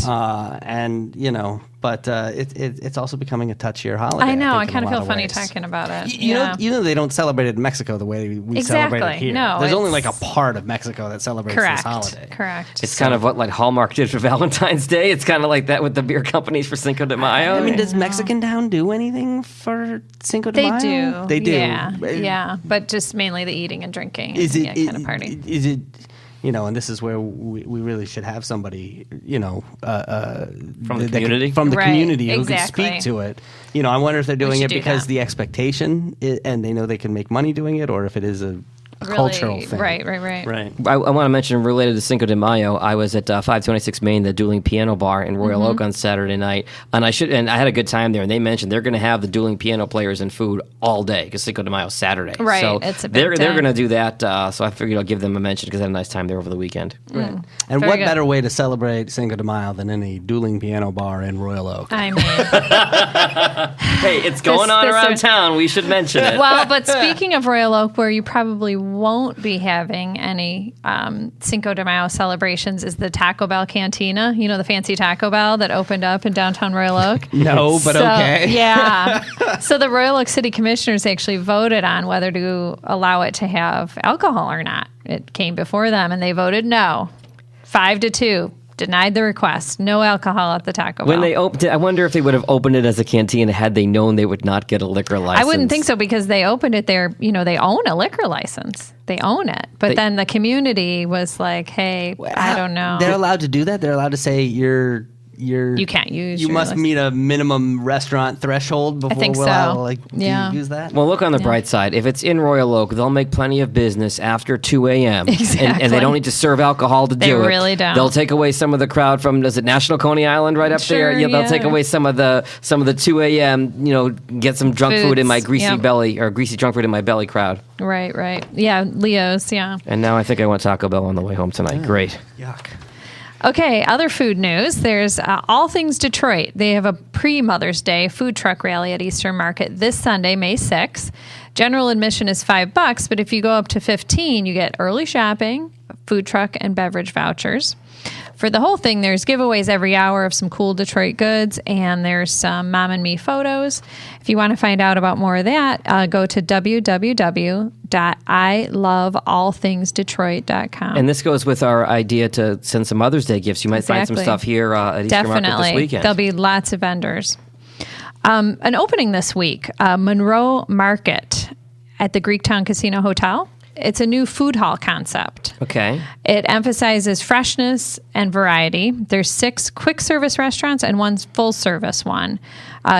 But it's also becoming a touchier holiday. I know. I think, in kind a of feel lot funny ways. talking about it. You know they don't celebrate it in Mexico the way we celebrate it here. No, There's only it's- like a part of Mexico that celebrates this holiday. Correct. It's kind of what like Hallmark did for Valentine's Day. It's kind of like that with the beer companies for Cinco de Mayo. Does Mexican Town do anything for Cinco de They Mayo? do. They do. Yeah. But just mainly the eating and drinking. Is it kind of party? Is it? And this is where we really should have somebody, from the community, community who exactly. can speak to it. I wonder if they're doing it should do because that. the expectation, and they know they can make money doing it, or if it is a cultural thing. Right. I want to mention related to Cinco de Mayo. I was at 526 Main, the Dueling Piano Bar in Royal Oak on Saturday night, and I had a good time there. And they mentioned they're going to have the dueling piano players and food all day because Cinco de Mayo is Saturday. Right, so it's a big they're day. going to do that. So I figured I'll give them a mention because I had a nice time there over the weekend. Right. And Very what good. better way to celebrate Cinco de Mayo than any dueling piano bar in Royal Oak? I mean, Hey, it's going on this around is- town. We should mention it. well, but speaking of Royal Oak, where you probably won't be having any Cinco de Mayo celebrations is the Taco Bell Cantina. The fancy Taco Bell that opened up in downtown Royal Oak. No, but okay. Yeah. So the Royal Oak City Commissioners actually voted on whether to allow it to have alcohol or not. It came before them, and they voted no. 5-2. Denied the request. No alcohol at the Taco Bell. When they opened it, I wonder if they would have opened it as a canteen had they known they would not get a liquor license. I wouldn't think so because they opened it there. They own a liquor license. They own it. But then the community was like, hey, I don't know. They're allowed to do that? They're allowed to say you can't use You your must license. meet a minimum restaurant threshold before think we'll so. allow, Yeah. use that? Well, look on the bright side. If it's in Royal Oak, they'll make plenty of business after 2 a.m. Exactly. And they don't need to serve alcohol to They do it. really don't. They'll take away some of the crowd from, is it National Coney Island right up there? Sure, Yeah, they'll yeah. take away some of the 2 a.m., get some drunk food in my Foods, greasy yep. belly, or greasy drunk food in my belly crowd. Right. Yeah, Leo's, yeah. And now I think I want Taco Bell on the way home tonight. Great. Yuck. Okay, other food news. There's All Things Detroit. They have a pre-Mother's Day food truck rally at Eastern Market this Sunday, May 6th. General admission is $5, but if you go up to 15, you get early shopping, food truck, and beverage vouchers. For the whole thing, there's giveaways every hour of some cool Detroit goods, and there's some Mom and Me photos. If you want to find out about more of that, go to www.iloveallthingsdetroit.com. And this goes with our idea to send some Mother's Day gifts. You might find some Exactly. stuff here at Eastern Market Definitely. this weekend. There'll be lots of vendors. An opening this week, Monroe Market at the Greektown Casino Hotel. It's a new food hall concept. Okay. It emphasizes freshness and variety. There's 6 quick service restaurants and 1 full service one.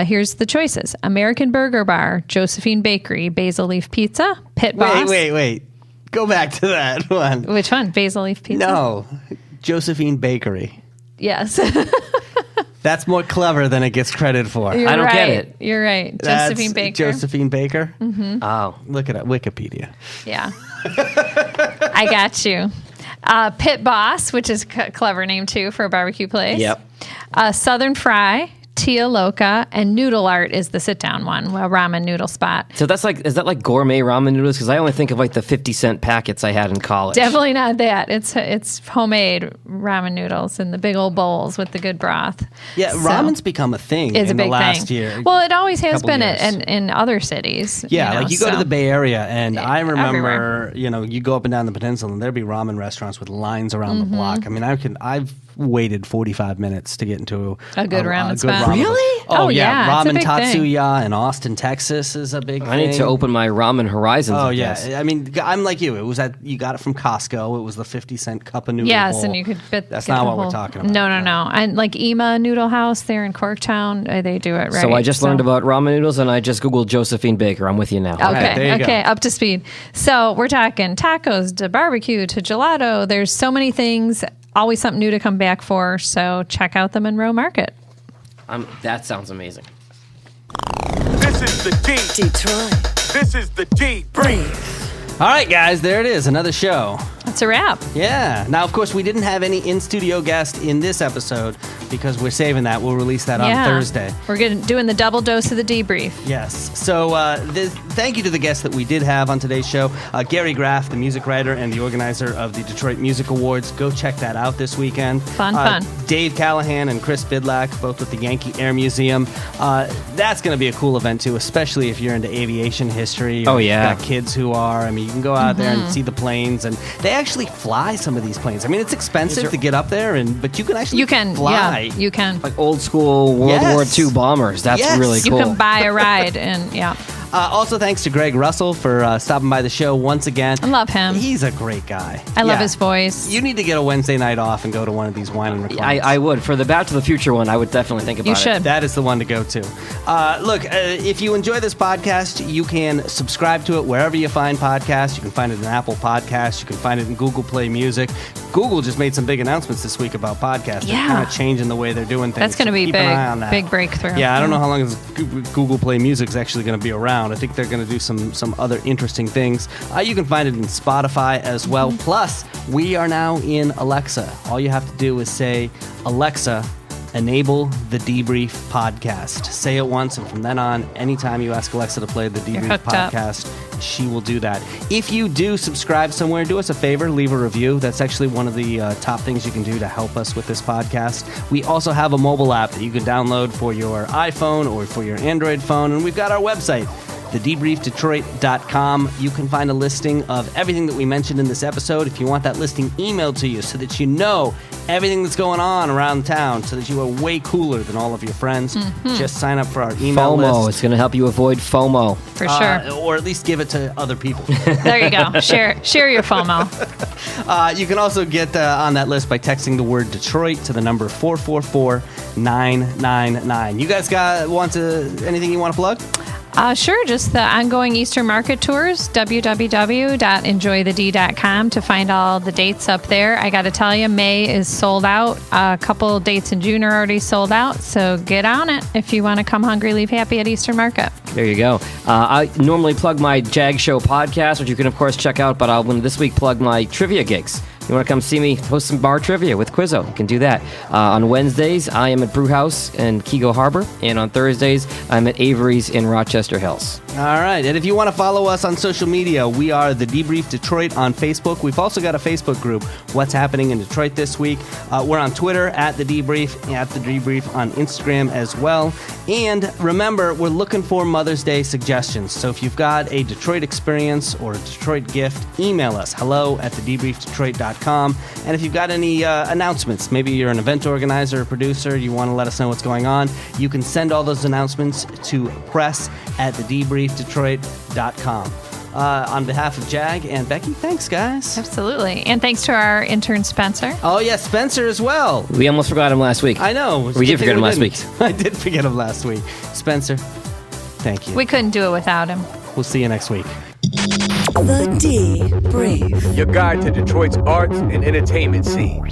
Here's the choices: American Burger Bar, Josephine Bakery, Basil Leaf Pizza, Pit Boss. Wait. Go back to that one. Which one? Basil Leaf Pizza? No. Josephine Bakery. Yes. That's more clever than it gets credit for. You're I don't get right. it. You're right. That's Josephine Baker. Josephine Baker? Mm-hmm. Oh. Look it up. Wikipedia. Yeah. I got you. Pit Boss, which is a clever name too for a barbecue place. Yep. Southern Fry, Tia Loca, and Noodle Art is the sit-down one, a ramen noodle spot. So is that like gourmet ramen noodles? Because I only think of like the 50-cent packets I had in college. Definitely not that. It's homemade ramen noodles in the big old bowls with the good broth. Yeah, So, ramen's become a thing it's in a big the last thing. year. Well, it always has been years. in other cities. Yeah, like you go to the Bay Area, and I remember, everywhere. you go up and down the peninsula, and there'd be ramen restaurants with lines around the block. I mean, I've waited 45 minutes to get into A good ramen spot. ramen. Really? Oh, Oh, yeah. yeah, it's a Ramen big thing. Tatsuya in Austin, Texas is a big thing. I need to open my ramen horizons. Oh, I yeah. guess. I mean, I'm like you. You got it from Costco. It was the 50-cent cup of noodle Yes, bowl. and you could fit. That's get not the what we're whole- talking about. No. And like Ema Noodle House there in Corktown, they do it right. So I just learned about ramen noodles, and I just Googled Josephine Baker. I'm with you now. Right, there you Okay, go. up to speed. So we're talking tacos to barbecue to gelato. There's so many things. Always something new to come back for. So check out the Monroe Market. That sounds amazing. This is the D. Detroit. This is the D. Brief. All right, guys, there it is. Another show. That's a wrap. Yeah. Now, of course, we didn't have any in-studio guest in this episode because we're saving that. We'll release that on Thursday. We're doing the double dose of the debrief. Yes. So thank you to the guests that we did have on today's show. Gary Graff, the music writer and the organizer of the Detroit Music Awards. Go check that out this weekend. Fun. Dave Callahan and Chris Bidlack, both with the Yankee Air Museum. That's going to be a cool event, too, especially if you're into aviation history. Oh, or yeah. You've got kids who are. I mean, you can go out there and see the planes. And they actually fly some of these planes. I mean, it's expensive to get up there, but you can actually fly. Yeah, you can. Like old school World War II bombers. That's really You cool. can buy a ride and yeah. Also, thanks to Greg Russell for stopping by the show once again. I love him. He's a great guy. I love his voice. You need to get a Wednesday night off and go to one of these wine and reclines. I would. For the Back to the Future one, I would definitely think about it. You should. That is the one to go to. Look, if you enjoy this podcast, you can subscribe to it wherever you find podcasts. You can find it in Apple Podcasts. You can find it in Google Play Music. Google just made some big announcements this week about podcasts. Yeah. They're kind of changing the way they're doing things. That's going to be keep an eye on that. big breakthrough. Yeah, I don't know how long Google Play Music is actually going to be around. I think they're going to do some other interesting things. You can find it in Spotify as well. Plus, we are now in Alexa. All you have to do is say, Alexa, enable the Debrief podcast. Say it once, and from then on, anytime you ask Alexa to play the Debrief hooked up. podcast, she will do that. If you do subscribe somewhere, do us a favor, leave a review. That's actually one of the top things you can do to help us with this podcast. We also have a mobile app that you can download for your iPhone or for your Android phone, and we've got our website, thedebriefdetroit.com. You can find a listing of everything that we mentioned in this episode. If you want that listing emailed to you so that you know everything that's going on around town, so that you are way cooler than all of your friends, just sign up for our email FOMO. list. It's going to help you avoid FOMO. For sure. Or at least give it to other people. There you go. Share your FOMO. You can also get on that list by texting the word Detroit to the number 444-999. You guys anything you want to plug? Sure, just the ongoing Easter Market Tours, www.enjoythed.com to find all the dates up there. I got to tell you, May is sold out. A couple dates in June are already sold out, so get on it if you want to come hungry, leave happy at Easter Market. There you go. I normally plug my Jag Show podcast, which you can, of course, check out, but I'll this week plug my trivia gigs. You want to come see me host some bar trivia with Quizzo, you can do that. On Wednesdays, I am at Brewhouse in Kego Harbor, and on Thursdays, I'm at Avery's in Rochester Hills. All right. And if you want to follow us on social media, we are The Debrief Detroit on Facebook. We've also got a Facebook group, What's Happening in Detroit This Week. We're on Twitter, at The Debrief on Instagram as well. And remember, we're looking for Mother's Day suggestions. So if you've got a Detroit experience or a Detroit gift, email us, hello@thedebriefdetroit.com. And if you've got any announcements, maybe you're an event organizer or producer, you want to let us know what's going on, you can send all those announcements to press@thedebriefdetroit.com. On behalf of Jag and Becky, thanks, guys. Absolutely. And thanks to our intern, Spencer. Oh, yeah, Spencer as well. We almost forgot him last week. I know. We did forget him last week. I did forget him last week. Spencer, thank you. We couldn't do it without him. We'll see you next week. The Debrief. Your guide to Detroit's arts and entertainment scene.